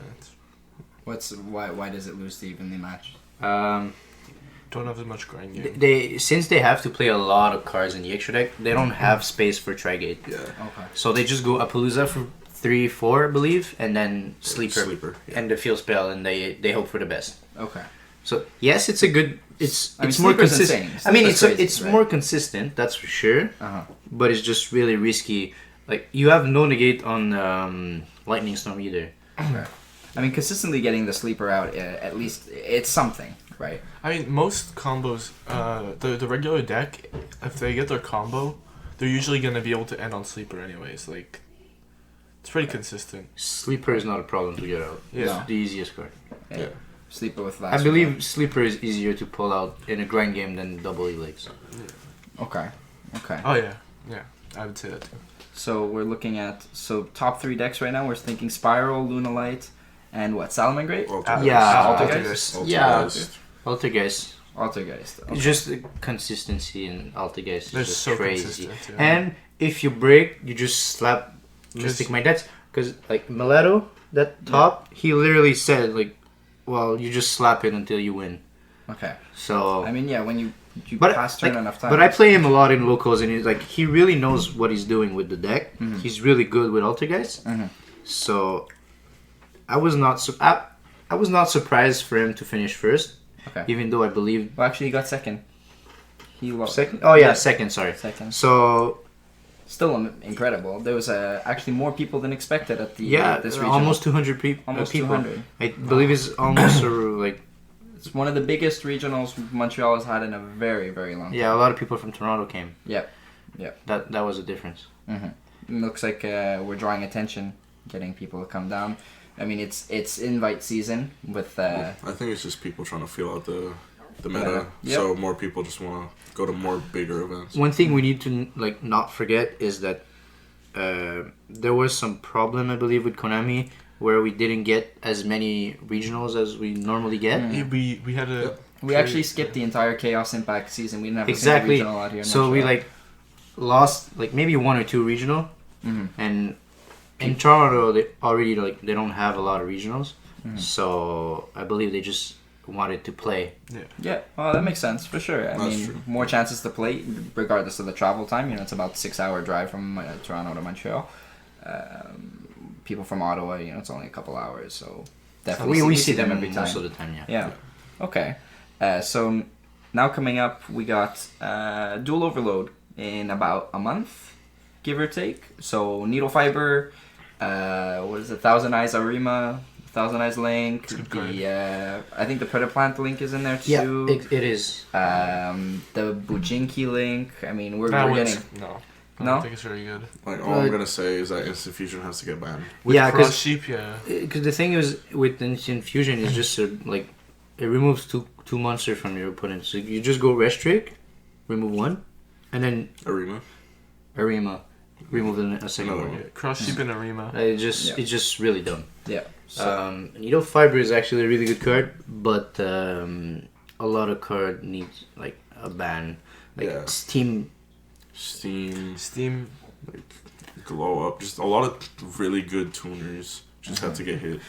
[SPEAKER 1] Why does it lose to evenly matched?
[SPEAKER 4] Don't have as much grind game.
[SPEAKER 3] Since they have to play a lot of cards in the extra deck, they don't have space for Trigate.
[SPEAKER 2] Yeah.
[SPEAKER 1] Okay.
[SPEAKER 3] So they just go Appaloosa for 3-4, I believe, and then Sleeper,
[SPEAKER 2] Yeah.
[SPEAKER 3] and the field spell, and they hope for the best.
[SPEAKER 1] Okay.
[SPEAKER 3] So yes, it's a good. It's
[SPEAKER 1] I mean,
[SPEAKER 3] more
[SPEAKER 1] Sleeper's
[SPEAKER 3] consistent.
[SPEAKER 1] insane.
[SPEAKER 3] I mean,
[SPEAKER 1] Sleeper's crazy,
[SPEAKER 3] it's
[SPEAKER 1] right?
[SPEAKER 3] more consistent, that's for sure.
[SPEAKER 1] Uh-huh.
[SPEAKER 3] But it's just really risky. Like, you have no negate on Lightning Storm either.
[SPEAKER 1] Okay. I mean, consistently getting the Sleeper out, at least it's something, right?
[SPEAKER 4] I mean, most combos, the regular deck, if they get their combo, they're usually gonna be able to end on sleeper anyways. Like, it's pretty consistent.
[SPEAKER 3] Sleeper is not a problem to get out.
[SPEAKER 4] Yeah.
[SPEAKER 3] It's the easiest card.
[SPEAKER 2] Yeah.
[SPEAKER 1] Sleeper with
[SPEAKER 3] I
[SPEAKER 1] last.
[SPEAKER 3] believe Sleeper is easier to pull out in a grind game than double helix.
[SPEAKER 1] Okay. Okay.
[SPEAKER 4] Oh yeah, yeah, I would say that too.
[SPEAKER 1] So we're looking at top 3 decks right now. We're thinking Spiral, Lunalight, and what? Salamangreat?
[SPEAKER 4] Altergeist.
[SPEAKER 3] Yeah, Altergeist.
[SPEAKER 1] Altergeist. Okay.
[SPEAKER 3] Just the consistency in Altergeist is
[SPEAKER 4] They're
[SPEAKER 3] just
[SPEAKER 4] so
[SPEAKER 3] crazy.
[SPEAKER 4] consistent. Yeah.
[SPEAKER 3] And if you break, you just slap Mystic Magnettes. Because, like, Mileto, that top, he literally said, like, well, you just slap it until you win.
[SPEAKER 1] Okay.
[SPEAKER 3] So...
[SPEAKER 1] I mean, yeah, when you
[SPEAKER 3] But
[SPEAKER 1] pass turn
[SPEAKER 3] like,
[SPEAKER 1] enough time.
[SPEAKER 3] but I play him a lot in locals, and he's like, he really knows what he's doing with the deck.
[SPEAKER 1] Mhm.
[SPEAKER 3] He's really good with Altergeist.
[SPEAKER 1] Mhm.
[SPEAKER 3] So I was not I was not surprised for him to finish first,
[SPEAKER 1] Okay.
[SPEAKER 3] even though I believe
[SPEAKER 1] Well, actually, he got second. He lost.
[SPEAKER 3] second. Oh yeah, second. Sorry.
[SPEAKER 1] Second.
[SPEAKER 3] So
[SPEAKER 1] Still incredible. There was actually more people than expected at the
[SPEAKER 3] yeah,
[SPEAKER 1] this regional.
[SPEAKER 3] almost 200 people.
[SPEAKER 1] Almost
[SPEAKER 3] people.
[SPEAKER 1] 200.
[SPEAKER 3] I believe it's almost like
[SPEAKER 1] It's one of the biggest regionals Montreal has had in a very, very long time.
[SPEAKER 3] yeah, a lot of people from Toronto came.
[SPEAKER 1] Yep.
[SPEAKER 3] That was a difference.
[SPEAKER 1] Looks like we're drawing attention, getting people to come down. I mean, it's invite season with.
[SPEAKER 2] I think it's just people trying to feel out the meta,
[SPEAKER 1] Meta. Yep.
[SPEAKER 2] so more people just want to go to more bigger events.
[SPEAKER 3] One thing we need to like not forget is that there was some problem, I believe, with Konami where we didn't get as many regionals as we normally get.
[SPEAKER 1] Mm.
[SPEAKER 4] We had a.
[SPEAKER 1] We actually skipped the entire Chaos Impact season. We didn't have a
[SPEAKER 3] Exactly.
[SPEAKER 1] single regional out here. in
[SPEAKER 3] So we
[SPEAKER 1] Montreal.
[SPEAKER 3] like lost like maybe 1 or 2 regional,
[SPEAKER 1] Mhm.
[SPEAKER 3] and in Toronto they already like they don't have a lot of regionals.
[SPEAKER 1] Mhm.
[SPEAKER 3] So I believe they just wanted to play.
[SPEAKER 1] Yeah, well, that makes sense for sure. I
[SPEAKER 2] That's
[SPEAKER 1] mean,
[SPEAKER 2] true.
[SPEAKER 1] more chances to play, regardless of the travel time. You know, it's about a 6-hour drive from Toronto to Montreal. People from Ottawa, you know, it's only a couple hours, so definitely
[SPEAKER 3] We
[SPEAKER 1] see
[SPEAKER 3] see
[SPEAKER 1] them
[SPEAKER 3] them
[SPEAKER 1] every
[SPEAKER 3] most
[SPEAKER 1] time.
[SPEAKER 3] of the time. Yeah.
[SPEAKER 1] Yeah. Okay. So now coming up, we got Dual Overload in about a month, give or take. So Needle Fiber, what is it? Thousand Eyes Arima, Thousand Eyes Link.
[SPEAKER 4] Good card.
[SPEAKER 1] I think the Predaplant link is in there
[SPEAKER 3] Yeah,
[SPEAKER 1] too.
[SPEAKER 3] it is.
[SPEAKER 1] The Bujinki link. I mean, we're
[SPEAKER 4] That
[SPEAKER 1] getting.
[SPEAKER 4] one's no. I
[SPEAKER 1] No?
[SPEAKER 4] don't think it's very good.
[SPEAKER 2] Like all I'm gonna say is that Instant Fusion has to get banned.
[SPEAKER 4] With
[SPEAKER 3] Yeah, 'cause-
[SPEAKER 4] Cross Sheep, yeah.
[SPEAKER 3] Because the thing is with Instant Fusion is just like it removes two monsters from your opponent. So you just go restrict, remove one, and then
[SPEAKER 2] Arima.
[SPEAKER 3] remove a second
[SPEAKER 2] No.
[SPEAKER 3] one.
[SPEAKER 4] Yeah, cross sheep and Arima.
[SPEAKER 3] It's just really dumb.
[SPEAKER 1] Yeah. So,
[SPEAKER 3] Needle Fiber is actually a really good card, but a lot of card needs like a ban. Like
[SPEAKER 2] Yeah.
[SPEAKER 3] Steam.
[SPEAKER 4] Steam.
[SPEAKER 2] Glow Up. Just a lot of really good tuners just had to get hit.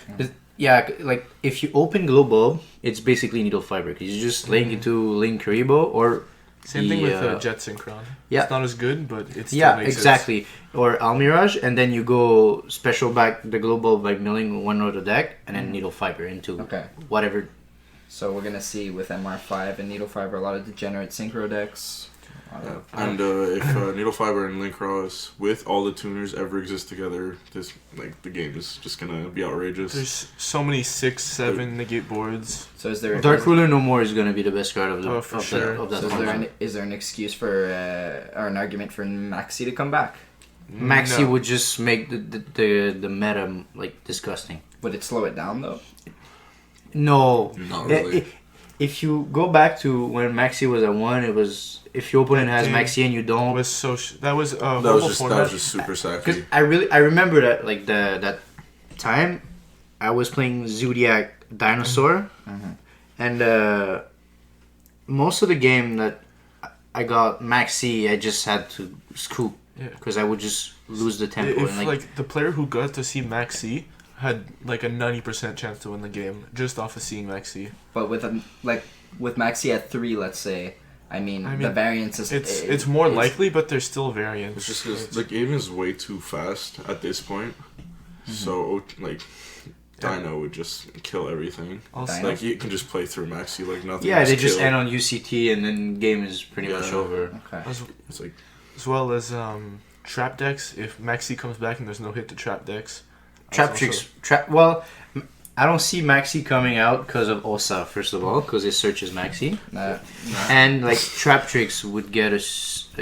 [SPEAKER 3] Yeah, like if you open Global, it's basically Needle Fiber because you just link into Link Karibo or
[SPEAKER 4] Same thing with Jet Synchron.
[SPEAKER 3] yeah.
[SPEAKER 4] It's not as good, but it's still
[SPEAKER 3] yeah,
[SPEAKER 4] makes
[SPEAKER 3] exactly. Or Almirage, and then you go special back the Global by milling one of the deck, and then Needle Fiber into
[SPEAKER 1] okay.
[SPEAKER 3] whatever.
[SPEAKER 1] So we're gonna see with MR5 and Needle Fiber a lot of degenerate synchro decks.
[SPEAKER 2] Yeah. And if Needle Fiber and Link Cross with all the tuners ever exist together, the game is just gonna be outrageous.
[SPEAKER 4] There's so many 6-7 negate boards.
[SPEAKER 1] So is there
[SPEAKER 3] Dark Ruler No More is gonna be the best card of the
[SPEAKER 4] Oh, for sure.
[SPEAKER 3] of that
[SPEAKER 1] So
[SPEAKER 3] format.
[SPEAKER 1] is there an excuse for or an argument for Maxi to come back?
[SPEAKER 3] Maxi
[SPEAKER 4] No.
[SPEAKER 3] would just make the meta like disgusting.
[SPEAKER 1] Would it slow it down though?
[SPEAKER 3] No,
[SPEAKER 2] Not really.
[SPEAKER 3] if you go back to when Maxi was at 1, it was if your opponent has
[SPEAKER 4] Game
[SPEAKER 3] Maxi and you don't.
[SPEAKER 4] Was so that was
[SPEAKER 2] That
[SPEAKER 4] horrible
[SPEAKER 2] was
[SPEAKER 4] format.
[SPEAKER 2] just super
[SPEAKER 3] Because
[SPEAKER 2] sacky.
[SPEAKER 3] I remember that like that time I was playing Zodiac Dinosaur, and most of the game that I got Maxi, I just had to scoop
[SPEAKER 4] Yeah.
[SPEAKER 3] because I would just lose the tempo.
[SPEAKER 4] If
[SPEAKER 3] and,
[SPEAKER 4] like the player who got to see Maxi had like a 90% chance to win the game just off of seeing Maxi.
[SPEAKER 1] But with with Maxi at 3, let's say, I mean the variance is
[SPEAKER 4] It's more likely, but there's still variance.
[SPEAKER 2] It's just because the game is way too fast at this point. So, like, Dino would just kill everything.
[SPEAKER 4] Also,
[SPEAKER 1] Dino?
[SPEAKER 2] Like, you can just play through Maxi like nothing.
[SPEAKER 3] yeah, they just
[SPEAKER 2] kill.
[SPEAKER 3] end on UCT and then game is pretty much
[SPEAKER 2] Yeah.
[SPEAKER 3] over.
[SPEAKER 1] Okay.
[SPEAKER 2] It's like,
[SPEAKER 4] as well as trap decks. If Maxi comes back and there's no hit to trap decks.
[SPEAKER 3] Trap
[SPEAKER 4] also-
[SPEAKER 3] tricks. Well, I don't see Maxi coming out because of Osa first of all, because it searches Maxi, and like Trap Tricks would get a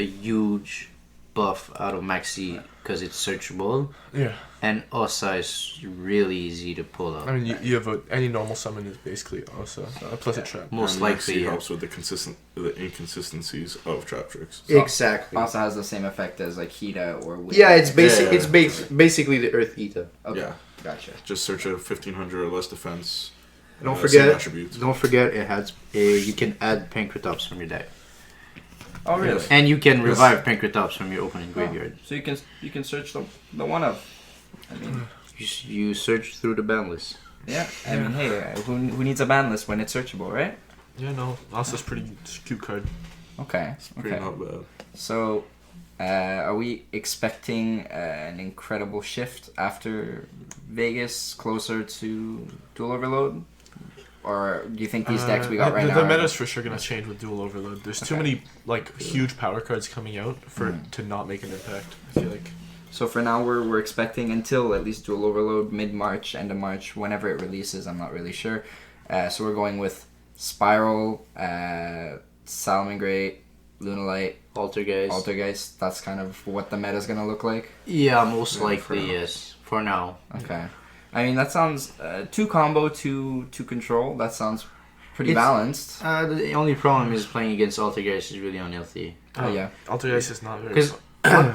[SPEAKER 3] huge buff out of Maxi because it's searchable,
[SPEAKER 4] Yeah.
[SPEAKER 3] and Osa is really easy to pull out.
[SPEAKER 4] I mean, you have any normal summon is basically also plus a trap.
[SPEAKER 3] Most
[SPEAKER 2] and
[SPEAKER 3] likely,
[SPEAKER 2] Maxi
[SPEAKER 3] yeah.
[SPEAKER 2] helps with the inconsistencies of Trap Tricks.
[SPEAKER 3] Exactly.
[SPEAKER 1] Also has the same effect as like Hita or Wind.
[SPEAKER 3] Yeah, it's basic.
[SPEAKER 2] Yeah.
[SPEAKER 3] It's basically the Earth Eta.
[SPEAKER 1] Okay.
[SPEAKER 2] Yeah.
[SPEAKER 1] Gotcha.
[SPEAKER 2] Just search a 1500 or less defense.
[SPEAKER 3] Don't
[SPEAKER 2] same
[SPEAKER 3] forget.
[SPEAKER 2] attributes.
[SPEAKER 3] Don't forget, it has. You can add Pancratops from your deck,
[SPEAKER 1] Oh really?
[SPEAKER 3] and you can
[SPEAKER 2] Yes.
[SPEAKER 3] revive Pancratops from your opening graveyard.
[SPEAKER 1] So you can search the one of. I mean,
[SPEAKER 3] You search through the ban list.
[SPEAKER 1] yeah. I mean, hey, who needs a ban list when it's searchable, right?
[SPEAKER 4] Yeah, no. Also, it's pretty cute card.
[SPEAKER 1] Okay.
[SPEAKER 2] Pretty
[SPEAKER 1] Okay.
[SPEAKER 2] not bad.
[SPEAKER 1] So, are we expecting an incredible shift after Vegas, closer to Dual Overload? Or do you think these decks we got right now?
[SPEAKER 4] The
[SPEAKER 1] are-
[SPEAKER 4] meta's for sure gonna change with Dual Overload. There's too
[SPEAKER 1] Okay.
[SPEAKER 4] many like huge power cards coming out for it to not make an impact. I feel like.
[SPEAKER 1] So for now, we're expecting until at least Dual Overload mid-March, end of March, whenever it releases. I'm not really sure. So we're going with Spiral, Salamangreat, Lunalite,
[SPEAKER 3] Altergeist.
[SPEAKER 1] Altergeist. That's kind of what the meta's gonna look like.
[SPEAKER 3] Yeah, most
[SPEAKER 2] Yeah,
[SPEAKER 3] likely
[SPEAKER 2] for now.
[SPEAKER 3] yes. For now.
[SPEAKER 1] Okay. I mean, that sounds 2 combo, 2 control. That sounds pretty
[SPEAKER 3] It's-
[SPEAKER 1] balanced.
[SPEAKER 3] The only problem is playing against Altergeist is really unhealthy.
[SPEAKER 1] Oh, yeah.
[SPEAKER 4] Altergeist is not very.
[SPEAKER 3] Because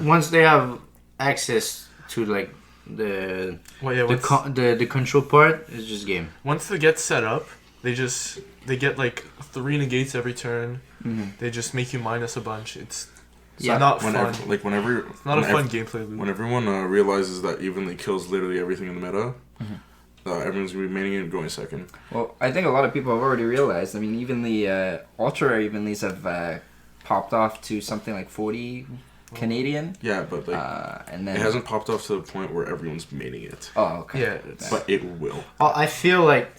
[SPEAKER 3] once they have access to like the
[SPEAKER 4] Well, yeah.
[SPEAKER 3] the control part, it's just game.
[SPEAKER 4] Once they get set up, they get like 3 negates every turn. They just make you minus a bunch. It's not fun.
[SPEAKER 2] Whenever
[SPEAKER 4] It's not a fun gameplay loop.
[SPEAKER 2] When everyone realizes that evenly kills literally everything in the meta, everyone's gonna be maining it and going second.
[SPEAKER 1] Well, I think a lot of people have already realized. I mean, even the ultra evenlies have popped off to something like 40 Canadian.
[SPEAKER 2] Yeah, but like
[SPEAKER 1] And then
[SPEAKER 2] it hasn't popped off to the point where everyone's maining it,
[SPEAKER 1] Oh, okay.
[SPEAKER 4] Yeah,
[SPEAKER 2] but it will.
[SPEAKER 3] I feel like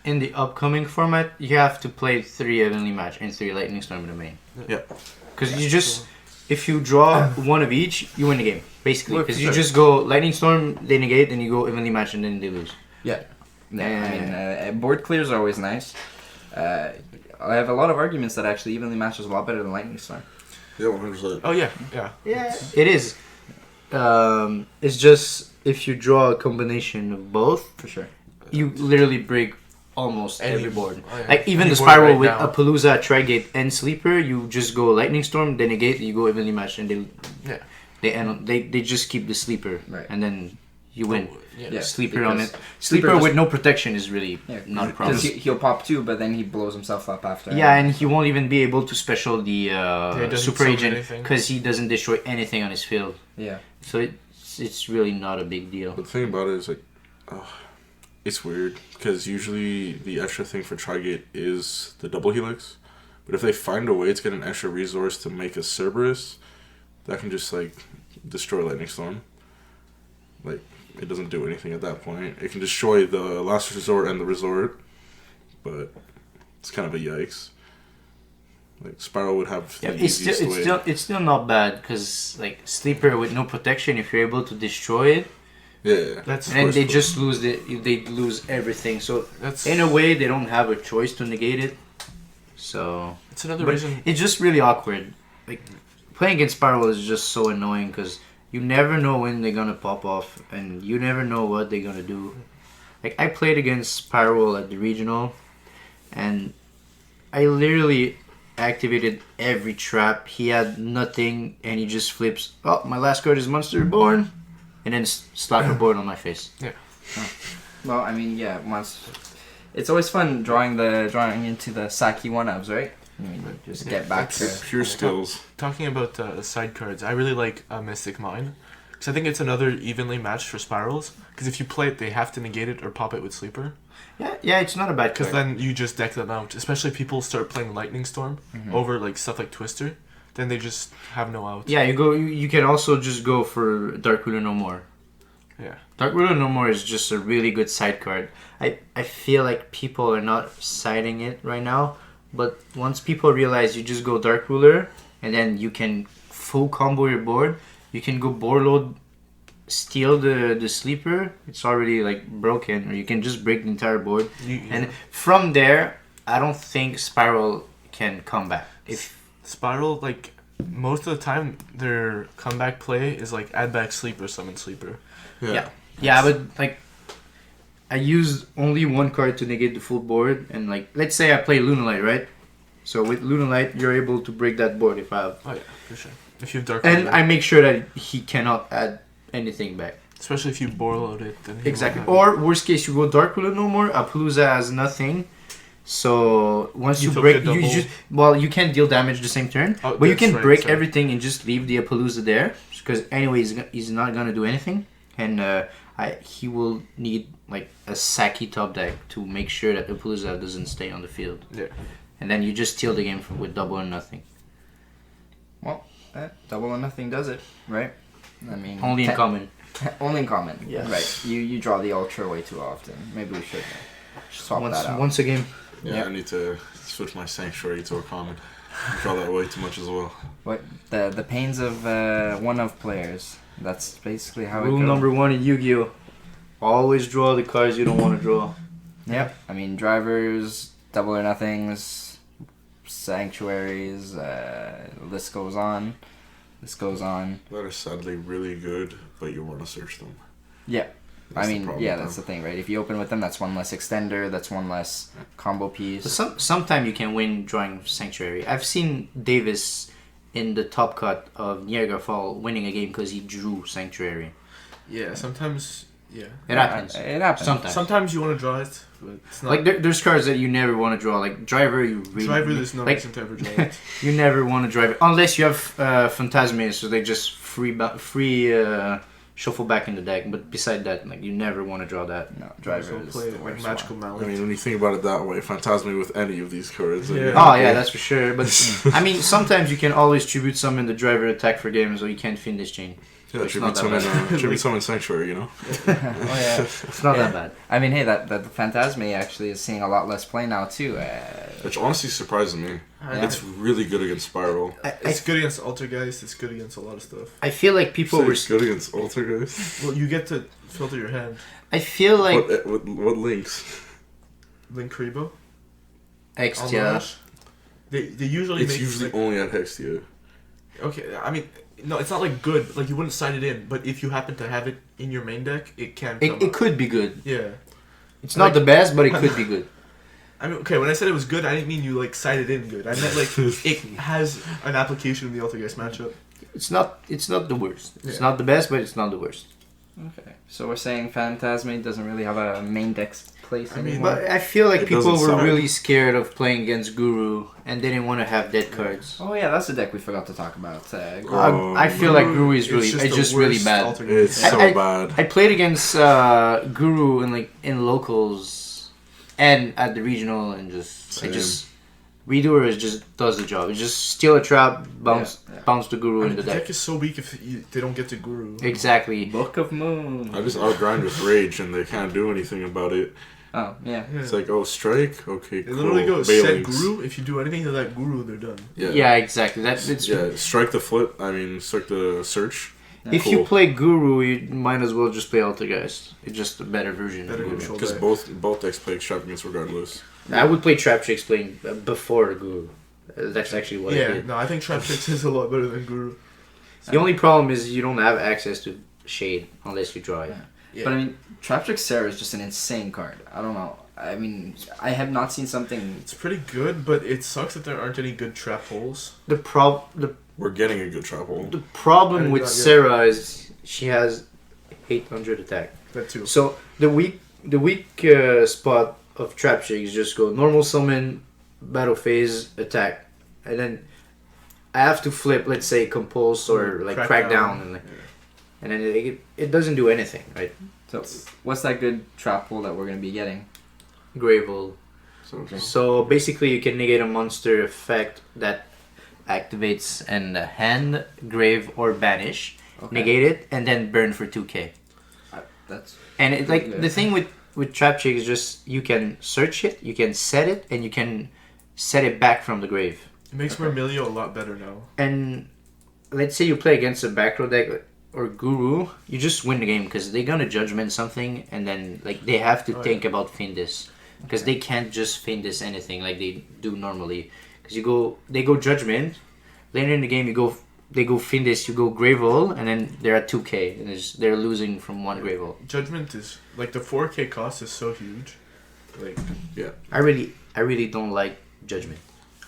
[SPEAKER 3] in the upcoming format, you have to play 3 evenly match and 3 lightning storm in the main.
[SPEAKER 2] Yeah.
[SPEAKER 3] Because you just if you draw one of each, you win the game basically.
[SPEAKER 1] Well,
[SPEAKER 3] Because
[SPEAKER 1] for
[SPEAKER 3] you
[SPEAKER 1] sure.
[SPEAKER 3] just go lightning storm, they negate, then you go evenly match, and then they lose.
[SPEAKER 1] Yeah, I mean, board clears are always nice. I have a lot of arguments that actually evenly match is a lot better than Lightning Storm.
[SPEAKER 2] Yeah, 100%.
[SPEAKER 4] Oh yeah, yeah.
[SPEAKER 3] Yeah, it is. It's just if you draw a combination of both,
[SPEAKER 1] For sure.
[SPEAKER 3] you literally break almost
[SPEAKER 4] Any-
[SPEAKER 3] every board.
[SPEAKER 4] oh, yeah.
[SPEAKER 3] Like even
[SPEAKER 4] Any
[SPEAKER 3] the
[SPEAKER 4] board
[SPEAKER 3] spiral
[SPEAKER 4] right
[SPEAKER 3] with
[SPEAKER 4] now.
[SPEAKER 3] a Palooza, Trigate, and Sleeper, you just go Lightning Storm, then Negate, you go evenly matched, and
[SPEAKER 4] Yeah.
[SPEAKER 3] they just keep the Sleeper,
[SPEAKER 1] Right.
[SPEAKER 3] and then you win.
[SPEAKER 1] Yeah,
[SPEAKER 3] Sleeper on
[SPEAKER 1] because
[SPEAKER 3] it.
[SPEAKER 1] Sleeper
[SPEAKER 3] Sleeper
[SPEAKER 1] just-
[SPEAKER 3] with no protection is really not a problem.
[SPEAKER 1] Because he'll pop 2, but then he blows himself up after.
[SPEAKER 3] Yeah, and he won't even be able to special the
[SPEAKER 4] he doesn't
[SPEAKER 3] Super
[SPEAKER 4] summon
[SPEAKER 3] Agent
[SPEAKER 4] anything.
[SPEAKER 3] because he doesn't destroy anything on his field.
[SPEAKER 1] Yeah.
[SPEAKER 3] So it's really not a big deal.
[SPEAKER 2] But the thing about it is like, it's weird because usually the extra thing for Trigate is the double helix, but if they find a way to get an extra resource to make a Cerberus, that can just like destroy Lightning Storm. Like it doesn't do anything at that point. It can destroy the Last Resort and the Resort, but it's kind of a yikes. Like Spiral would have the easiest way.
[SPEAKER 3] It's still not bad because like Sleeper with no protection, if you're able to destroy it,
[SPEAKER 2] Yeah,
[SPEAKER 4] That's
[SPEAKER 3] and then they
[SPEAKER 2] course.
[SPEAKER 3] just they lose everything. So
[SPEAKER 4] that's
[SPEAKER 3] in a way, they don't have a choice to negate it. So
[SPEAKER 4] it's another
[SPEAKER 3] but
[SPEAKER 4] reason.
[SPEAKER 3] it's just really awkward. Like playing against Spiral is just so annoying because you never know when they're gonna pop off, and you never know what they're gonna do. Like I played against Spiral at the regional, and I literally activated every trap. He had nothing, and he just flips. Oh, my last card is Monster Reborn, and then slap a board on my face.
[SPEAKER 1] Well, I mean, yeah. It's always fun drawing into the Saki 1-ofs, right? I mean, just get back to.
[SPEAKER 2] It's pure skills.
[SPEAKER 4] Talking about the side cards, I really like Mystic Mine. Because I think it's another evenly matched for Spirals. Because if you play it, they have to negate it or pop it with Sleeper.
[SPEAKER 3] Yeah, it's not a bad
[SPEAKER 4] Because
[SPEAKER 3] card.
[SPEAKER 4] then you just deck them out. Especially if people start playing Lightning Storm over like stuff like Twister. Then they just have no out.
[SPEAKER 3] Yeah, you can also just go for Dark Ruler No More.
[SPEAKER 4] Yeah.
[SPEAKER 3] Dark Ruler No More is just a really good side card. I feel like people are not siding it right now, but once people realize you just go Dark Ruler and then you can full combo your board, you can go board load, steal the Sleeper, it's already like broken, or you can just break the entire board. And from there, I don't think Spiral can come back. If
[SPEAKER 4] Spiral, like, most of the time, their comeback play is like add back Sleeper, summon Sleeper.
[SPEAKER 3] Yeah, but like I used only one card to negate the full board, and like let's say I play Lunalight, right? So with Lunalight, you're able to break that board if I have,
[SPEAKER 4] Oh yeah, for sure. If you have Dark
[SPEAKER 3] and
[SPEAKER 4] Ruler.
[SPEAKER 3] I make sure that he cannot add anything back.
[SPEAKER 4] Especially if you board load it. Then he
[SPEAKER 3] Exactly.
[SPEAKER 4] won't have
[SPEAKER 3] Or worst case, you go Dark Ruler No More. Apalooza has nothing. So once
[SPEAKER 4] You
[SPEAKER 3] you
[SPEAKER 4] took
[SPEAKER 3] break,
[SPEAKER 4] a double-
[SPEAKER 3] you can't deal damage the same turn,
[SPEAKER 4] Oh,
[SPEAKER 3] but you
[SPEAKER 4] that's
[SPEAKER 3] can
[SPEAKER 4] right,
[SPEAKER 3] break
[SPEAKER 4] sorry.
[SPEAKER 3] everything and just leave the Apalooza there because anyway he's not gonna do anything, and he will need like a Saki top deck to make sure that Apalooza doesn't stay on the field,
[SPEAKER 4] Yeah.
[SPEAKER 3] and then you just steal the game with double or nothing.
[SPEAKER 1] Double or nothing does it, right? I mean,
[SPEAKER 3] Only in common.
[SPEAKER 1] Only in common.
[SPEAKER 3] Yes.
[SPEAKER 1] Right. You draw the ultra way too often. Maybe we should swap that out.
[SPEAKER 3] Once a game.
[SPEAKER 2] Yeah,
[SPEAKER 1] Yep.
[SPEAKER 2] I need to switch my Sanctuary to a common. I draw that way too much as well.
[SPEAKER 1] What the pains of one of players. That's basically how
[SPEAKER 3] Rule
[SPEAKER 1] it goes.
[SPEAKER 3] number 1 in Yu-Gi-Oh: always draw the cards you don't want to draw.
[SPEAKER 1] Yep. I mean, drivers, double or nothings, sanctuaries. List goes on. This goes on.
[SPEAKER 2] That are sadly really good, but you want to search them.
[SPEAKER 1] Yeah.
[SPEAKER 2] That's
[SPEAKER 1] I
[SPEAKER 2] the
[SPEAKER 1] mean,
[SPEAKER 2] problem
[SPEAKER 1] yeah,
[SPEAKER 2] with
[SPEAKER 1] that's
[SPEAKER 2] them.
[SPEAKER 1] the thing, right? If you open with them, that's one less extender. That's one less combo piece.
[SPEAKER 3] But sometime you can win drawing Sanctuary. I've seen Davis in the top cut of Niagara Fall winning a game because he drew Sanctuary.
[SPEAKER 4] Yeah, sometimes, yeah.
[SPEAKER 3] It happens.
[SPEAKER 1] It happens.
[SPEAKER 3] Sometimes.
[SPEAKER 4] Sometimes you want to draw it, but it's not.
[SPEAKER 3] Like there's cards that you never want to draw. Like Driver, you really
[SPEAKER 4] Driver, there's no
[SPEAKER 3] like,
[SPEAKER 4] reason to ever draw it.
[SPEAKER 3] you never want to drive it unless you have Phantasme, so they just free shuffle back in the deck. But beside that, like you never want to draw that.
[SPEAKER 1] No,
[SPEAKER 4] So
[SPEAKER 1] driver is
[SPEAKER 4] play
[SPEAKER 1] the
[SPEAKER 4] like
[SPEAKER 1] worst
[SPEAKER 4] Magical
[SPEAKER 1] one.
[SPEAKER 4] Mallet.
[SPEAKER 2] I mean, when you think about it that way, Phantasme with any of these cards.
[SPEAKER 4] Yeah.
[SPEAKER 2] Like,
[SPEAKER 3] Oh yeah, that's for sure. But I mean, sometimes you can always tribute summon the Driver attack for games, or you can't finish chain.
[SPEAKER 2] Yeah,
[SPEAKER 3] It's
[SPEAKER 2] tribute
[SPEAKER 3] not that
[SPEAKER 2] summon, tribute summon Sanctuary, you know?
[SPEAKER 1] Oh yeah.
[SPEAKER 3] It's not that bad.
[SPEAKER 1] I mean, hey, that Phantasme actually is seeing a lot less play now too.
[SPEAKER 2] Which honestly surprises me.
[SPEAKER 1] Yeah.
[SPEAKER 2] It's really good against Spiral.
[SPEAKER 4] It's good against Altergeist. It's good against a lot of stuff.
[SPEAKER 3] I feel like people
[SPEAKER 2] So
[SPEAKER 3] were.
[SPEAKER 2] it's good against Altergeist.
[SPEAKER 4] Well, you get to filter your hand.
[SPEAKER 3] I feel like
[SPEAKER 2] What links?
[SPEAKER 4] Link Kribo.
[SPEAKER 3] X,
[SPEAKER 4] Yeah.
[SPEAKER 3] yeah.
[SPEAKER 4] They usually
[SPEAKER 2] It's
[SPEAKER 4] make
[SPEAKER 2] usually
[SPEAKER 4] like,
[SPEAKER 2] only at Hextia.
[SPEAKER 4] okay. I mean, no, it's not like good. Like you wouldn't sign it in, but if you happen to have it in your main deck, it can. Come
[SPEAKER 3] It
[SPEAKER 4] up.
[SPEAKER 3] could be good.
[SPEAKER 4] Yeah.
[SPEAKER 3] It's not
[SPEAKER 4] Like-
[SPEAKER 3] the best, but it could be good.
[SPEAKER 4] I mean, okay, when I said it was good, I didn't mean you like cited in good. I meant like it has an application in the Altergeist matchup.
[SPEAKER 3] It's not the worst. It's
[SPEAKER 4] Yeah.
[SPEAKER 3] not the best, but it's not the worst.
[SPEAKER 1] Okay. So we're saying Phantasme doesn't really have a main deck place
[SPEAKER 4] I mean,
[SPEAKER 1] anymore.
[SPEAKER 3] But I feel like
[SPEAKER 2] It
[SPEAKER 3] people
[SPEAKER 2] doesn't
[SPEAKER 3] were
[SPEAKER 2] suck.
[SPEAKER 3] really scared of playing against Guru and they didn't want to have dead cards.
[SPEAKER 1] Oh yeah, that's the deck we forgot to talk about.
[SPEAKER 3] I feel like Guru is really, it's
[SPEAKER 4] the
[SPEAKER 3] just really
[SPEAKER 4] worst
[SPEAKER 3] bad.
[SPEAKER 4] Altergeist.
[SPEAKER 2] It's so bad.
[SPEAKER 3] I played against Guru in locals and at the regional and
[SPEAKER 2] Same.
[SPEAKER 3] Redoer does the job. It just steal a trap, bounce the Guru
[SPEAKER 4] I
[SPEAKER 3] in
[SPEAKER 4] mean,
[SPEAKER 3] the
[SPEAKER 4] the
[SPEAKER 3] deck.
[SPEAKER 4] deck is so weak if they don't get to Guru.
[SPEAKER 3] Exactly.
[SPEAKER 1] Book of Moon.
[SPEAKER 2] I just outgrind with Rage and they can't do anything about it.
[SPEAKER 1] Oh yeah.
[SPEAKER 4] Yeah.
[SPEAKER 2] It's like, oh, strike? Okay,
[SPEAKER 4] They
[SPEAKER 2] cool.
[SPEAKER 4] literally go set
[SPEAKER 2] Bailings.
[SPEAKER 4] Guru. If you do anything to that Guru, they're done.
[SPEAKER 3] Yeah, exactly. It's
[SPEAKER 2] Yeah, strike the flip. I mean, strike the search.
[SPEAKER 3] if you play Guru, you might as well just play Altergeist. It's just a better version
[SPEAKER 4] Better
[SPEAKER 3] of Guru.
[SPEAKER 4] control.
[SPEAKER 2] Because both decks play extravagance regardless.
[SPEAKER 3] I would play Trap Tricks playing before Guru. That's actually what I
[SPEAKER 4] Yeah,
[SPEAKER 3] did.
[SPEAKER 4] no, I think Trap Tricks is a lot better than Guru.
[SPEAKER 3] The only problem is you don't have access to Shade unless you draw it.
[SPEAKER 4] Yeah.
[SPEAKER 1] But I mean, Traptrick Sarah is just an insane card. I don't know. I mean, I have not seen something.
[SPEAKER 4] It's pretty good, but it sucks that there aren't any good trap holes.
[SPEAKER 3] The
[SPEAKER 2] We're getting a good trap hole.
[SPEAKER 3] the problem
[SPEAKER 4] I
[SPEAKER 3] with
[SPEAKER 4] got- yeah.
[SPEAKER 3] Sarah is she has 800 attack.
[SPEAKER 4] That too.
[SPEAKER 3] So the weak spot of Trap Trick is just go normal summon, battle phase, attack, and then I have to flip, let's say, compulse or like crack down, and then it doesn't do anything, right?
[SPEAKER 1] So, what's that good trap hole that we're gonna be getting?
[SPEAKER 3] Gravel.
[SPEAKER 2] So,
[SPEAKER 3] So basically, you can negate a monster effect that activates in the hand, grave, or banish.
[SPEAKER 1] Okay.
[SPEAKER 3] Negate it and then burn for 2k.
[SPEAKER 1] That's
[SPEAKER 3] And it, like
[SPEAKER 1] good.
[SPEAKER 3] the thing with Trap Trick is just you can search it, you can set it, and you can set it back from the grave.
[SPEAKER 4] It makes Mermilio a lot better now.
[SPEAKER 3] And let's say you play against a back row deck or Guru, you just win the game because they're gonna judgment something, and then like they have to think about Findus because they can't just Findus anything like they do normally. Because they go judgment, later in the game they go Findus, you go Gravel, and then they're at 2k, and they're losing from one Gravel.
[SPEAKER 4] Judgment is like the 4K cost is so huge. Like
[SPEAKER 3] I really don't like judgment.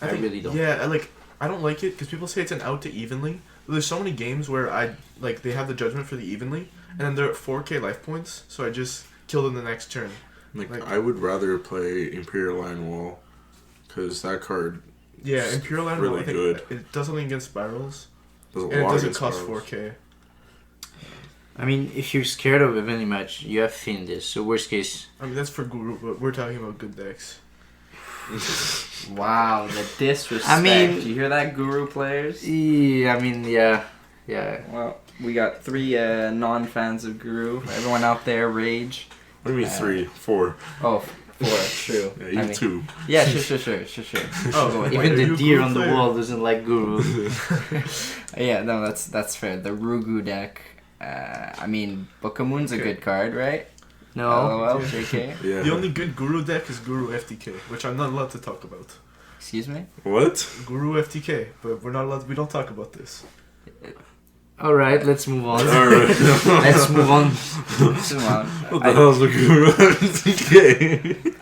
[SPEAKER 3] I
[SPEAKER 4] think-
[SPEAKER 3] really don't.
[SPEAKER 4] Yeah, I don't like it because people say it's an out to evenly. There's so many games where they have the judgment for the evenly, and then they're at 4K life points, so I just kill them the next turn.
[SPEAKER 2] like, I would rather play Imperial Line Wall because that card
[SPEAKER 4] Yeah, Imperial Land,
[SPEAKER 2] really
[SPEAKER 4] I think
[SPEAKER 2] good.
[SPEAKER 4] it does something against spirals,
[SPEAKER 2] does a
[SPEAKER 4] and it
[SPEAKER 2] lot
[SPEAKER 4] doesn't
[SPEAKER 2] against
[SPEAKER 4] cost
[SPEAKER 2] spirals.
[SPEAKER 4] 4K.
[SPEAKER 3] I mean, if you're scared of a evenly match, you have Findus. So worst case.
[SPEAKER 4] I mean that's for Guru, but we're talking about good decks.
[SPEAKER 1] wow, the disrespect.
[SPEAKER 3] I mean-
[SPEAKER 1] do you hear that, Guru players?
[SPEAKER 3] Yeah, I mean, yeah.
[SPEAKER 1] Well, we got 3 non-fans of Guru. Everyone out there, rage.
[SPEAKER 2] What do you mean 3, 4?
[SPEAKER 1] Oh, 4, true.
[SPEAKER 2] Yeah, you
[SPEAKER 1] I mean,
[SPEAKER 2] 2.
[SPEAKER 1] Yeah, sure.
[SPEAKER 4] Oh, wait,
[SPEAKER 3] Even
[SPEAKER 4] are
[SPEAKER 3] the
[SPEAKER 4] you a
[SPEAKER 3] deer
[SPEAKER 4] Guru
[SPEAKER 3] on the
[SPEAKER 4] player?
[SPEAKER 3] wall doesn't like Guru.
[SPEAKER 1] Yeah, no, that's fair. The Rugu deck. I mean, Book of Moon's a
[SPEAKER 4] Okay.
[SPEAKER 1] good card, right?
[SPEAKER 3] No.
[SPEAKER 1] LOL, JK.
[SPEAKER 2] Yeah.
[SPEAKER 4] The only good Guru deck is Guru FTK, which I'm not allowed to talk about.
[SPEAKER 1] Excuse me?
[SPEAKER 2] What?
[SPEAKER 4] Guru FTK, but we're not allowed. We don't talk about this.
[SPEAKER 3] All right, let's move on.
[SPEAKER 2] Alright.
[SPEAKER 3] Let's move on.
[SPEAKER 1] Come on.
[SPEAKER 2] What the hell's the Guru FTK?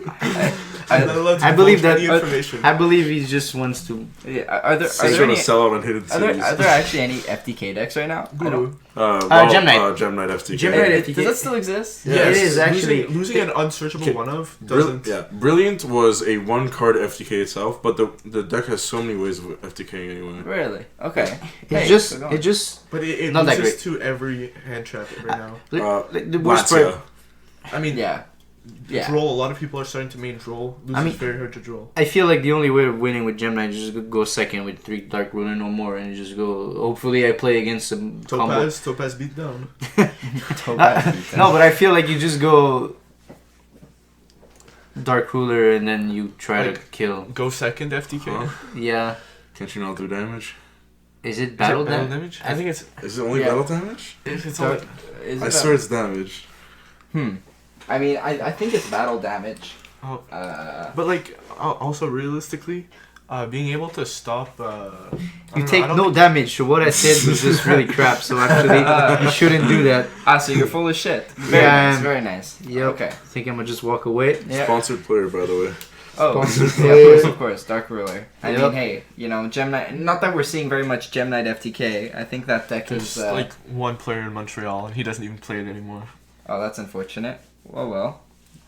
[SPEAKER 4] I'm not allowed to
[SPEAKER 3] I believe
[SPEAKER 4] divulge any
[SPEAKER 3] that-
[SPEAKER 4] information.
[SPEAKER 3] I believe he just wants to.
[SPEAKER 1] Yeah, are there
[SPEAKER 2] He's trying
[SPEAKER 1] any,
[SPEAKER 2] to sell out on hidden
[SPEAKER 1] are there,
[SPEAKER 2] cities.
[SPEAKER 1] are there actually any FTK decks right now? I don't.
[SPEAKER 4] Guru.
[SPEAKER 3] Gem Knight.
[SPEAKER 2] Gem Knight FTK.
[SPEAKER 3] Gem Knight
[SPEAKER 1] Hey,
[SPEAKER 3] FTK.
[SPEAKER 1] does that still exist?
[SPEAKER 2] Yeah.
[SPEAKER 3] It is actually.
[SPEAKER 4] Losing an unsearchable
[SPEAKER 2] Okay.
[SPEAKER 4] one of
[SPEAKER 2] Brill-
[SPEAKER 4] doesn't.
[SPEAKER 2] yeah, Brilliant was a 1-card FTK itself, but the deck has so many ways of FTKing anyway.
[SPEAKER 1] Really? Okay.
[SPEAKER 3] It
[SPEAKER 1] Hey,
[SPEAKER 3] just.
[SPEAKER 1] so go on.
[SPEAKER 3] It just.
[SPEAKER 4] But it
[SPEAKER 3] Not that
[SPEAKER 4] loses to every hand trap right now.
[SPEAKER 3] The worst part.
[SPEAKER 2] Lancia.
[SPEAKER 4] I mean,
[SPEAKER 1] Yeah. Yeah.
[SPEAKER 4] Droll. A lot of people are starting to main Droll. Loses
[SPEAKER 3] I mean-
[SPEAKER 4] very hard to Droll.
[SPEAKER 3] I feel like the only way of winning with Gem Knight is just go second with 3 Dark Ruler, no more, and just go. Hopefully, I play against some combo.
[SPEAKER 4] Topaz beat down.
[SPEAKER 3] No, but I feel like you just go Dark Ruler and then you try to
[SPEAKER 4] Like-
[SPEAKER 3] kill.
[SPEAKER 4] Go second FTK.
[SPEAKER 2] Huh?
[SPEAKER 3] Yeah.
[SPEAKER 2] Can't you not do damage?
[SPEAKER 3] Is it
[SPEAKER 4] Is
[SPEAKER 3] battle
[SPEAKER 4] it
[SPEAKER 3] damage?
[SPEAKER 4] I think it's
[SPEAKER 2] Is it only
[SPEAKER 1] Yeah.
[SPEAKER 2] battle damage?
[SPEAKER 4] it's
[SPEAKER 1] So,
[SPEAKER 4] all,
[SPEAKER 1] is
[SPEAKER 2] I
[SPEAKER 1] it
[SPEAKER 2] swear it's damage.
[SPEAKER 1] I mean, I think it's battle damage.
[SPEAKER 4] Oh.
[SPEAKER 1] Uh,
[SPEAKER 4] but like also realistically, being able to stop.
[SPEAKER 3] You take no damage, so what I said was just really crap, so actually you shouldn't do that.
[SPEAKER 1] so you're full of shit. Very
[SPEAKER 3] Yeah,
[SPEAKER 1] nice, very nice.
[SPEAKER 3] Yep.
[SPEAKER 1] Okay.
[SPEAKER 3] I think I'm gonna just walk away.
[SPEAKER 1] Yeah.
[SPEAKER 2] Sponsored player, by the way.
[SPEAKER 1] Oh,
[SPEAKER 3] Sponsor
[SPEAKER 1] yeah,
[SPEAKER 3] play.
[SPEAKER 1] of course, Dark Ruler. I
[SPEAKER 3] Yep.
[SPEAKER 1] mean, hey, you know, Gem Knight. Not that we're seeing very much Gem Knight FTK. I think that deck
[SPEAKER 4] There's
[SPEAKER 1] is.
[SPEAKER 4] like one player in Montreal, and he doesn't even play it anymore.
[SPEAKER 1] Oh, that's unfortunate. Well,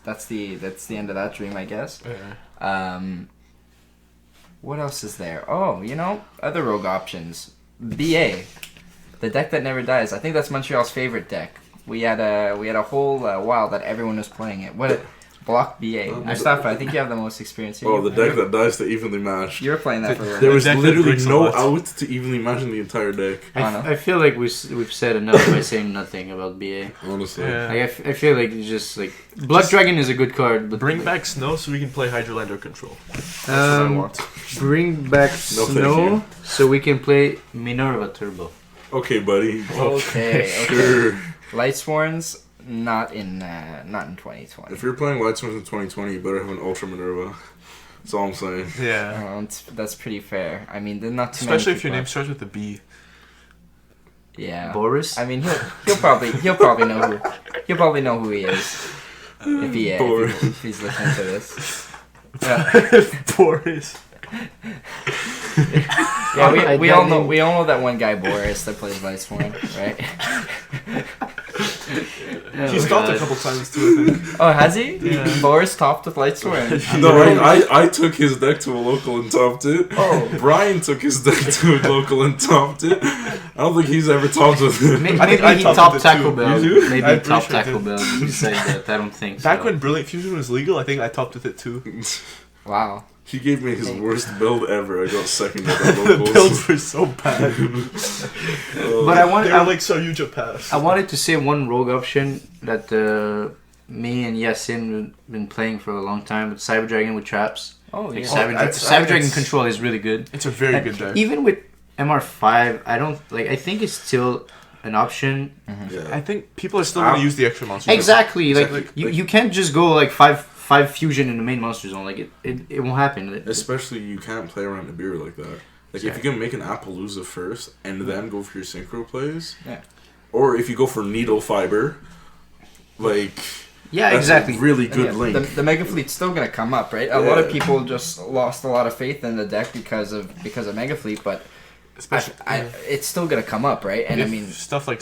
[SPEAKER 1] that's the end of that dream, I guess.
[SPEAKER 4] Yeah.
[SPEAKER 1] What else is there? Oh, you know, other rogue options. BA, the deck that never dies. I think that's Montreal's favorite deck. We had a whole while that everyone was playing it. What? Block BA. Mustafa, I think you have the most experience here.
[SPEAKER 2] Oh, the deck that dies to evenly match.
[SPEAKER 1] You were playing that for a
[SPEAKER 2] There
[SPEAKER 1] while.
[SPEAKER 2] was
[SPEAKER 4] deck that
[SPEAKER 2] literally
[SPEAKER 4] breaks a
[SPEAKER 2] no
[SPEAKER 4] lot.
[SPEAKER 2] out to evenly match in the entire deck.
[SPEAKER 1] Oh, no.
[SPEAKER 3] I feel like we've said enough by saying nothing about BA.
[SPEAKER 2] Honestly.
[SPEAKER 4] Yeah.
[SPEAKER 3] Like, I feel like it's just like Blood Dragon is a good card, but
[SPEAKER 4] Bring
[SPEAKER 3] like,
[SPEAKER 4] back Snow so we can play Hydroland or Control. That's what I want.
[SPEAKER 3] bring back
[SPEAKER 2] No, thank
[SPEAKER 3] Snow
[SPEAKER 2] you.
[SPEAKER 3] so we can play Minerva Turbo.
[SPEAKER 2] Okay, buddy.
[SPEAKER 1] Okay.
[SPEAKER 2] Sure.
[SPEAKER 1] Lightsworns, not in 2020.
[SPEAKER 2] If you're playing Lightsworns in 2020, you better have an Ultra Minerva. That's all I'm saying.
[SPEAKER 4] Yeah.
[SPEAKER 1] That's pretty fair. I mean, there's not too
[SPEAKER 4] Especially
[SPEAKER 1] many
[SPEAKER 4] if your
[SPEAKER 1] people
[SPEAKER 4] name starts with a B.
[SPEAKER 1] Yeah.
[SPEAKER 3] Boris.
[SPEAKER 1] I mean, he'll probably know who he is if he's listening to this. Yeah,
[SPEAKER 4] Boris.
[SPEAKER 1] yeah we all know that one guy Boris that plays Lightsworn, right?
[SPEAKER 3] Oh,
[SPEAKER 4] He's stopped a
[SPEAKER 3] God.
[SPEAKER 4] couple times too, I think.
[SPEAKER 1] Oh, has he?
[SPEAKER 4] Yeah.
[SPEAKER 1] Boris topped with Lightsworn.
[SPEAKER 2] No, I took his deck to a local and topped it.
[SPEAKER 1] Oh.
[SPEAKER 2] Brian took his deck to a local and topped it. I don't think he's ever topped with it.
[SPEAKER 3] Maybe,
[SPEAKER 4] I think
[SPEAKER 3] maybe
[SPEAKER 4] I
[SPEAKER 3] he
[SPEAKER 4] topped
[SPEAKER 3] topped
[SPEAKER 4] it
[SPEAKER 3] Taco
[SPEAKER 4] too.
[SPEAKER 3] Bell.
[SPEAKER 2] You do?
[SPEAKER 3] Maybe
[SPEAKER 4] I'm
[SPEAKER 3] he topped
[SPEAKER 4] pretty sure I
[SPEAKER 3] Taco Bell. Beside that, I don't think so.
[SPEAKER 4] Back when Brilliant Fusion was legal, I think I topped with it too.
[SPEAKER 1] Wow.
[SPEAKER 2] He gave me his worst build ever. I got second at
[SPEAKER 4] The
[SPEAKER 2] locals.
[SPEAKER 4] builds were so bad.
[SPEAKER 3] But I want
[SPEAKER 4] They were like Saryuja Pass.
[SPEAKER 3] I wanted to say one rogue option that me and Yasin been playing for a long time with Cyber Dragon with traps.
[SPEAKER 1] Oh
[SPEAKER 3] Like
[SPEAKER 1] yeah.
[SPEAKER 3] Cyber Dragon control is really good.
[SPEAKER 4] It's a very
[SPEAKER 3] And
[SPEAKER 4] good deck.
[SPEAKER 3] even with MR5, I don't like. I think it's still an option.
[SPEAKER 2] Yeah.
[SPEAKER 4] I think people are still going to use the extra monsters.
[SPEAKER 3] Exactly. Like,
[SPEAKER 2] Like-
[SPEAKER 3] you can't just go like five fusion in the main monster zone. Like it won't happen.
[SPEAKER 2] Especially you can't play around Nibiru like that. Like if you can make an Appaloosa first and then go for your synchro plays,
[SPEAKER 1] Yeah.
[SPEAKER 2] or if you go for needle fiber, like
[SPEAKER 3] Yeah,
[SPEAKER 2] that's
[SPEAKER 3] exactly.
[SPEAKER 2] a really
[SPEAKER 1] And
[SPEAKER 2] good
[SPEAKER 1] yeah,
[SPEAKER 2] link.
[SPEAKER 1] the Mega Fleet's still gonna come up, right? A lot of
[SPEAKER 2] Yeah.
[SPEAKER 1] people just lost a lot of faith in the deck because of Mega Fleet, but
[SPEAKER 4] Especially,
[SPEAKER 1] it's still gonna come up, right? And I
[SPEAKER 4] if
[SPEAKER 1] mean,
[SPEAKER 4] stuff like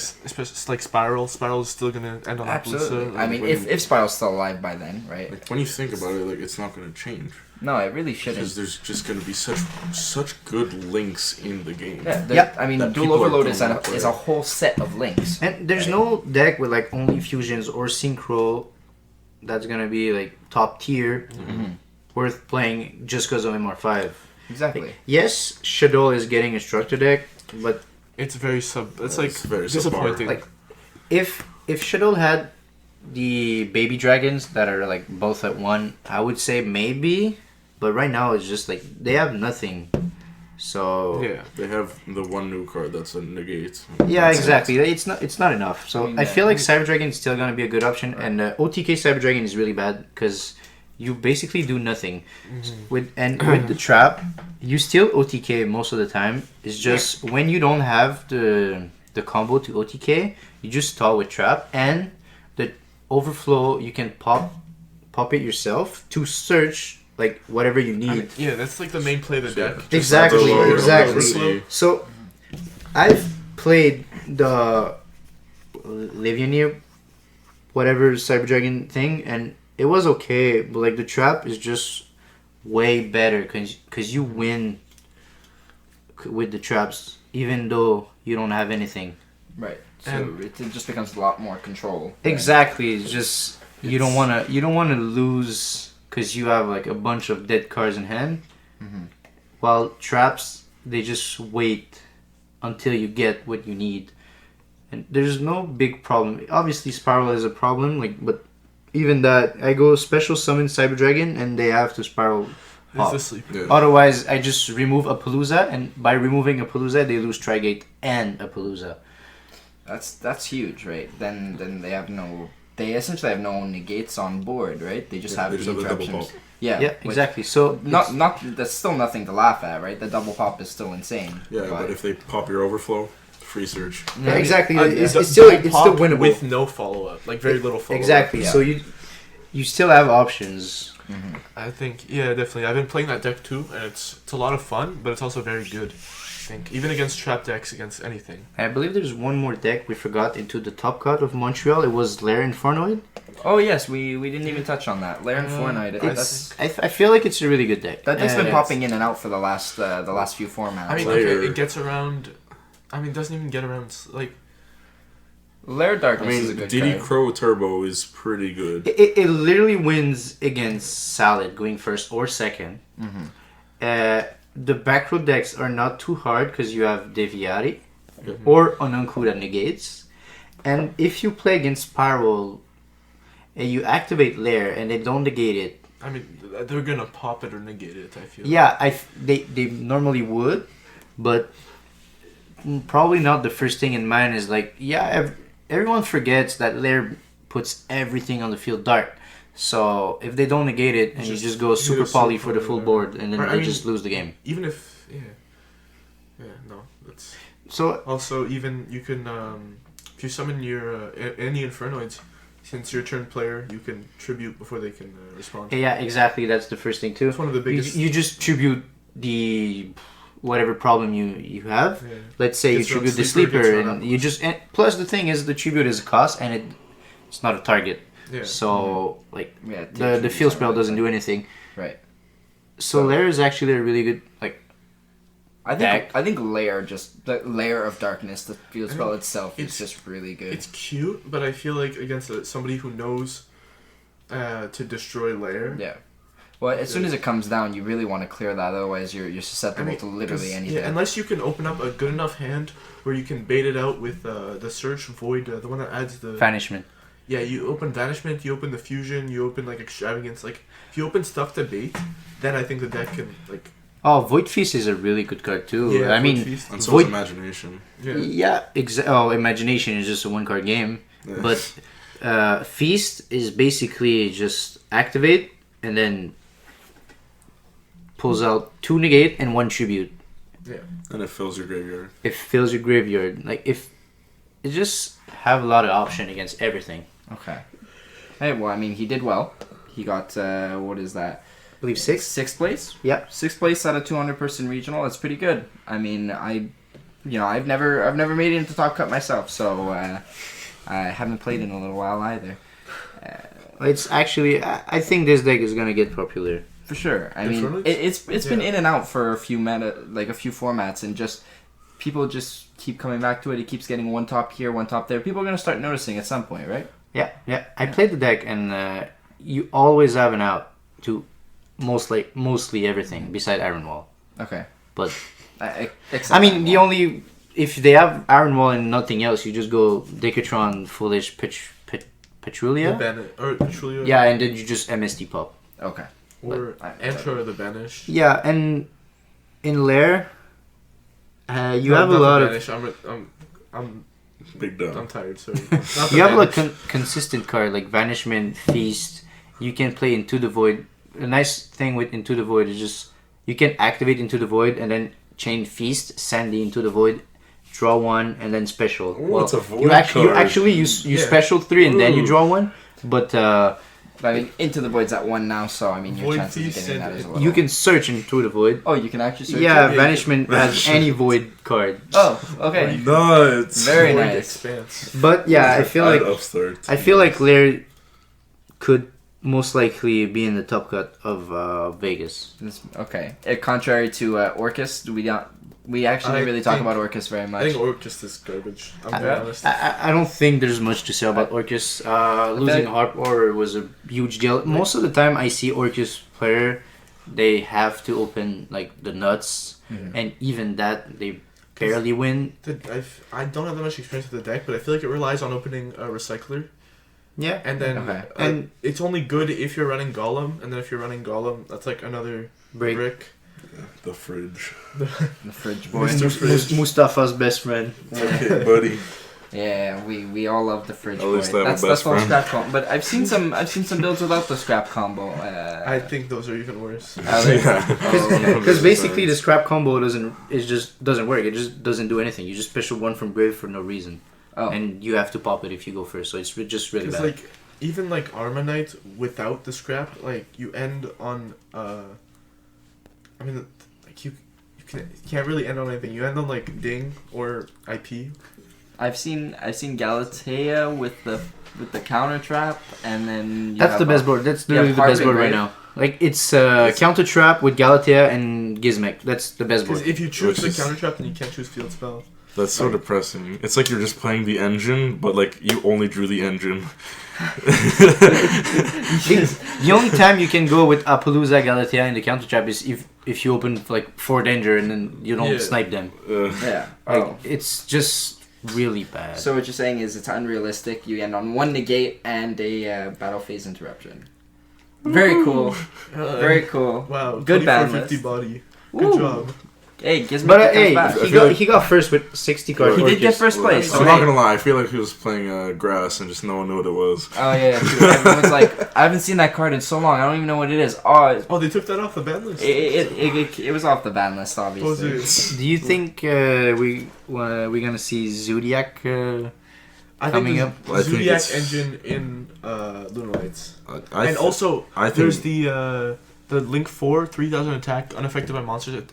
[SPEAKER 4] like Spiral is still going to end on
[SPEAKER 1] absolutely.
[SPEAKER 4] Appaloosa.
[SPEAKER 1] I mean,
[SPEAKER 2] when-
[SPEAKER 1] if Spiral's still alive by then, right?
[SPEAKER 2] Like when you think about it, like it's not going to change
[SPEAKER 1] No, it really
[SPEAKER 2] because
[SPEAKER 1] shouldn't.
[SPEAKER 2] there's just going to be such good links in the game.
[SPEAKER 1] Yeah,
[SPEAKER 3] Yep.
[SPEAKER 1] I mean,
[SPEAKER 2] That
[SPEAKER 1] Dual
[SPEAKER 2] people are
[SPEAKER 1] Overload
[SPEAKER 2] gonna play.
[SPEAKER 1] is a whole set of links.
[SPEAKER 3] And there's no deck with like only fusions or synchro that's gonna be like top tier, worth playing just because of MR5.
[SPEAKER 1] Exactly.
[SPEAKER 3] Yes, Shadow is getting a structure deck, but
[SPEAKER 4] It's very It's like
[SPEAKER 2] It's very
[SPEAKER 4] disappointing.
[SPEAKER 3] like if Shadow had the baby dragons that are like both at one, I would say maybe. But right now it's just like they have nothing. So
[SPEAKER 4] yeah.
[SPEAKER 2] They have the one new card that's a negate.
[SPEAKER 3] yeah,
[SPEAKER 2] That's it.
[SPEAKER 3] exactly. It's not enough. So
[SPEAKER 1] I mean,
[SPEAKER 3] I feel like Cyber Dragon is still gonna be a good option, and OTK Cyber Dragon is really bad because you basically do nothing. With the trap, you still OTK most of the time. It's just when you don't have the combo to OTK, you just stall with trap, and the overflow you can pop it yourself to search like whatever you need.
[SPEAKER 4] I mean, yeah, that's like the main play of the deck.
[SPEAKER 2] Just
[SPEAKER 3] Exactly,
[SPEAKER 2] have the lower
[SPEAKER 3] exactly.
[SPEAKER 2] overflow.
[SPEAKER 3] So, I've played the Livioneer, whatever Cyber Dragon thing, and it was okay, but like the trap is just way better because you win with the traps, even though you don't have anything.
[SPEAKER 1] Right. So
[SPEAKER 4] And-
[SPEAKER 1] it just becomes a lot more control.
[SPEAKER 3] Exactly, it's just you don't wanna lose because you have like a bunch of dead cards in hand. While traps, they just wait until you get what you need, and there's no big problem. Obviously, Spiral is a problem, like, but even that, I go special summon Cyber Dragon, and they have to Spiral.
[SPEAKER 4] It's
[SPEAKER 3] Pop.
[SPEAKER 4] the sleep.
[SPEAKER 2] Yeah.
[SPEAKER 3] Otherwise, I just remove a Palooza, and by removing a Palooza, they lose Trigate and a Palooza.
[SPEAKER 1] That's huge, right? Then they have no. They essentially have no negates on board, right? They just
[SPEAKER 2] Yeah,
[SPEAKER 1] have
[SPEAKER 2] they
[SPEAKER 1] the
[SPEAKER 2] just have the double
[SPEAKER 1] interruptions.
[SPEAKER 2] pop.
[SPEAKER 1] Yeah.
[SPEAKER 3] Yeah,
[SPEAKER 1] which-
[SPEAKER 3] exactly. So
[SPEAKER 1] Not that's still nothing to laugh at, right? The double pop is still insane.
[SPEAKER 2] Yeah, but if they pop your overflow, free search.
[SPEAKER 3] yeah, exactly. It's
[SPEAKER 4] Double
[SPEAKER 3] still
[SPEAKER 4] pop
[SPEAKER 3] winnable.
[SPEAKER 4] with no follow up, like very little follow up.
[SPEAKER 3] Exactly.
[SPEAKER 1] Yeah.
[SPEAKER 3] So you still have options.
[SPEAKER 4] I think, yeah, definitely. I've been playing that deck too, and it's a lot of fun, but it's also very good. I think even against trap decks, against anything.
[SPEAKER 3] I believe there's one more deck we forgot into the top cut of Montreal. It was Lair Infernoid.
[SPEAKER 1] Oh yes, we didn't even touch on that. Lair and Fortnite.
[SPEAKER 3] I feel like it's a really good deck.
[SPEAKER 1] That deck's been popping in and out for the last few formats.
[SPEAKER 4] I mean,
[SPEAKER 2] Lair.
[SPEAKER 4] it gets around. I mean, it doesn't even get around like.
[SPEAKER 1] Lair
[SPEAKER 2] I
[SPEAKER 1] Darkness is a
[SPEAKER 2] mean,
[SPEAKER 1] good
[SPEAKER 2] DD
[SPEAKER 1] card.
[SPEAKER 2] Crow Turbo is pretty good.
[SPEAKER 3] It literally wins against Salad going first or second. The back row decks are not too hard because you have Deviati or Onunku that negates. And if you play against Spiral and you activate Lair and they don't negate it,
[SPEAKER 4] I mean, they're gonna pop it or negate it. I feel.
[SPEAKER 3] yeah, they normally would, but probably not the first thing in mind is like, everyone forgets that Lair puts everything on the field dark. So if they don't negate it and you just go super poly for the full board and then
[SPEAKER 4] Or, I
[SPEAKER 3] they
[SPEAKER 4] mean,
[SPEAKER 3] just lose the game.
[SPEAKER 4] Even if no, that's
[SPEAKER 3] So
[SPEAKER 4] also even you can if you summon your any Infernoids, since you're turn player, you can tribute before they can respond.
[SPEAKER 3] yeah, exactly. That's the first thing too.
[SPEAKER 4] It's one of the biggest.
[SPEAKER 3] You just tribute the whatever problem you have.
[SPEAKER 4] Yeah.
[SPEAKER 3] Let's say you
[SPEAKER 4] Gets run
[SPEAKER 3] tribute the
[SPEAKER 4] sleeper, gets
[SPEAKER 3] sleeper
[SPEAKER 4] run
[SPEAKER 3] and
[SPEAKER 4] up.
[SPEAKER 3] you just plus the thing is the tribute is a cost and it's not a target.
[SPEAKER 4] Yeah.
[SPEAKER 3] So like
[SPEAKER 1] Yeah,
[SPEAKER 3] the field spell doesn't do anything.
[SPEAKER 1] Right.
[SPEAKER 3] So Lair is actually a really good
[SPEAKER 1] I think Lair, just the Lair of Darkness, the field
[SPEAKER 4] I
[SPEAKER 1] spell
[SPEAKER 4] think
[SPEAKER 1] itself is
[SPEAKER 4] it's-
[SPEAKER 1] just really good.
[SPEAKER 4] It's cute, but I feel like against somebody who knows to destroy Lair.
[SPEAKER 1] Yeah. Well, as soon as it comes down, you really want to clear that. Otherwise, you're susceptible to
[SPEAKER 4] 'cause,
[SPEAKER 1] literally anything.
[SPEAKER 4] Yeah, unless you can open up a good enough hand where you can bait it out with the Search Void, the one that adds the.
[SPEAKER 3] Vanishment.
[SPEAKER 4] Yeah, you open Vanishment, you open the Fusion, you open like Extravagance. Like if you open stuff to bait, then I think the deck can like.
[SPEAKER 3] Oh, Void Feast is a really good card too.
[SPEAKER 4] Yeah,
[SPEAKER 3] I
[SPEAKER 4] Void
[SPEAKER 3] mean,
[SPEAKER 4] Feast.
[SPEAKER 2] And so
[SPEAKER 3] Void-
[SPEAKER 2] is Imagination.
[SPEAKER 4] Yeah.
[SPEAKER 3] Imagination is just a one card game,
[SPEAKER 2] Yeah.
[SPEAKER 3] but Feast is basically just activate and then pulls out 2 negate and 1 tribute.
[SPEAKER 4] Yeah.
[SPEAKER 2] And it fills your graveyard.
[SPEAKER 3] It fills your graveyard. Like if it just have a lot of option against everything.
[SPEAKER 1] Okay. Hey, well, I mean, he did well. He got what is that?
[SPEAKER 3] I believe 6.
[SPEAKER 1] Sixth place.
[SPEAKER 3] Yep.
[SPEAKER 1] Sixth place at a 200-person regional. That's pretty good. I mean, I've never made it into top cut myself, so I haven't played in a little while either.
[SPEAKER 3] It's actually I think this deck is gonna get popular.
[SPEAKER 1] For sure. I mean,
[SPEAKER 4] Infernals?
[SPEAKER 1] it's been
[SPEAKER 4] Yeah.
[SPEAKER 1] in and out for a few formats, and just people just keep coming back to it. It keeps getting one top here, one top there. People are gonna start noticing at some point, right?
[SPEAKER 3] Yeah. I played the deck and you always have an out to mostly everything beside Iron Wall.
[SPEAKER 1] Okay.
[SPEAKER 3] But
[SPEAKER 1] Except
[SPEAKER 3] I mean, the
[SPEAKER 1] one.
[SPEAKER 3] only if they have Iron Wall and nothing else, you just go Decatron, Foolish, Petrulia.
[SPEAKER 4] Or Petrulia.
[SPEAKER 3] Yeah, and then you just MST pop.
[SPEAKER 1] Okay.
[SPEAKER 4] Or
[SPEAKER 1] But
[SPEAKER 4] Antro or the Banish.
[SPEAKER 3] Yeah, and in Lair, you
[SPEAKER 4] No,
[SPEAKER 3] have a
[SPEAKER 4] not the
[SPEAKER 3] lot of
[SPEAKER 4] Banish. I'm
[SPEAKER 2] Big dumb.
[SPEAKER 4] I'm tired. Sorry. Not the
[SPEAKER 3] you have like
[SPEAKER 4] Banish.
[SPEAKER 3] consistent card like Vanishment, Feast. You can play Into the Void. A nice thing with Into the Void is just you can activate Into the Void and then chain Feast, send the Into the Void, draw 1, and then special.
[SPEAKER 2] Ooh, it's a void
[SPEAKER 3] you
[SPEAKER 2] card.
[SPEAKER 3] actually you
[SPEAKER 4] Yeah.
[SPEAKER 3] special 3 and then you
[SPEAKER 2] Ooh.
[SPEAKER 3] draw 1, but
[SPEAKER 1] I mean, Into the Void's at 1 now, so I mean, your
[SPEAKER 4] Void
[SPEAKER 1] chances of
[SPEAKER 4] Feast
[SPEAKER 1] getting that
[SPEAKER 4] and
[SPEAKER 1] is a little.
[SPEAKER 3] you can search Into the Void.
[SPEAKER 1] Oh, you can actually search.
[SPEAKER 3] Yeah,
[SPEAKER 1] it?
[SPEAKER 3] Vanishment has any Void card.
[SPEAKER 1] Oh, okay.
[SPEAKER 2] Nuts.
[SPEAKER 1] Very
[SPEAKER 4] Void
[SPEAKER 1] nice.
[SPEAKER 4] Expanse.
[SPEAKER 3] But yeah, I feel like
[SPEAKER 2] Upstart.
[SPEAKER 3] I feel like Lair could most likely be in the top cut of Vegas.
[SPEAKER 1] Okay. Contrary to Orcus, we actually
[SPEAKER 4] I
[SPEAKER 1] didn't really talk
[SPEAKER 4] think-
[SPEAKER 1] about Orcus very
[SPEAKER 4] I
[SPEAKER 1] much.
[SPEAKER 4] think Orc just is garbage. I'm being honest.
[SPEAKER 3] I don't think there's much to say about Orcus. Losing
[SPEAKER 1] like-
[SPEAKER 3] Harp Aura was a huge deal. Most of the time I see Orcus player, they have to open like the nuts, and even that they barely win.
[SPEAKER 4] I don't have that much experience with the deck, but I feel like it relies on opening a Recycler.
[SPEAKER 3] Yeah,
[SPEAKER 4] And then
[SPEAKER 1] Okay.
[SPEAKER 3] And-
[SPEAKER 4] it's only good if you're running Golem, and then if you're running Golem, that's like another
[SPEAKER 3] break.
[SPEAKER 4] brick.
[SPEAKER 2] The fridge.
[SPEAKER 1] The fridge boy.
[SPEAKER 4] Mr. Fridge.
[SPEAKER 3] Mustafa's best friend.
[SPEAKER 2] Okay, buddy.
[SPEAKER 1] Yeah, we all love the fridge
[SPEAKER 2] At
[SPEAKER 1] boy.
[SPEAKER 2] least I have a
[SPEAKER 1] That's
[SPEAKER 2] best
[SPEAKER 1] all
[SPEAKER 2] friend.
[SPEAKER 1] scrap combo. But I've seen some builds without the scrap combo.
[SPEAKER 4] I think those are even worse.
[SPEAKER 3] Because basically the scrap combo doesn't work. It just doesn't do anything. You just special one from grave for no reason,
[SPEAKER 1] Oh.
[SPEAKER 3] and you have to pop it if you go first. So it's just really
[SPEAKER 4] It's
[SPEAKER 3] bad.
[SPEAKER 4] like even like Armanite without the scrap, like you end on I mean, like you can't really end on anything. You end on like Ding or IP.
[SPEAKER 1] I've seen Galatea with the counter trap, and then
[SPEAKER 3] That's the best board. That's literally the best board right now. Like it's counter trap with Galatea and Gizmek. That's the best board.
[SPEAKER 4] Because if you choose the counter trap, then you can't choose field spell.
[SPEAKER 2] That's so depressing. It's like you're just playing the engine, but like you only drew the engine.
[SPEAKER 3] The only time you can go with Appaloosa Galatea in the counter trap is if you open like 4 danger and then you don't snipe them.
[SPEAKER 1] Yeah.
[SPEAKER 3] Like it's just really bad.
[SPEAKER 1] So what you're saying is it's unrealistic. You end on 1 negate and a battle phase interruption. Very cool. Very cool.
[SPEAKER 4] Wow.
[SPEAKER 1] Good ban
[SPEAKER 4] 50
[SPEAKER 1] list.
[SPEAKER 4] body. Good job.
[SPEAKER 1] Hey, Gizmo
[SPEAKER 3] But
[SPEAKER 1] comes back.
[SPEAKER 3] he got first with 60 cards.
[SPEAKER 1] He did get first place.
[SPEAKER 2] I'm not gonna lie, I feel like he was playing grass and just no one knew what it was.
[SPEAKER 1] Oh yeah, true. Everyone's like, I haven't seen that card in so long. I don't even know what it is.
[SPEAKER 4] Oh, they took that off the ban list.
[SPEAKER 1] It was off the ban list, obviously.
[SPEAKER 3] Do you think we're gonna see Zodiac coming up?
[SPEAKER 2] Well, I think
[SPEAKER 4] Zodiac
[SPEAKER 2] it's-
[SPEAKER 4] engine in Lunalights.
[SPEAKER 2] I
[SPEAKER 4] Also,
[SPEAKER 2] I think
[SPEAKER 4] there's the Link 4, 3000 attack, unaffected by monsters.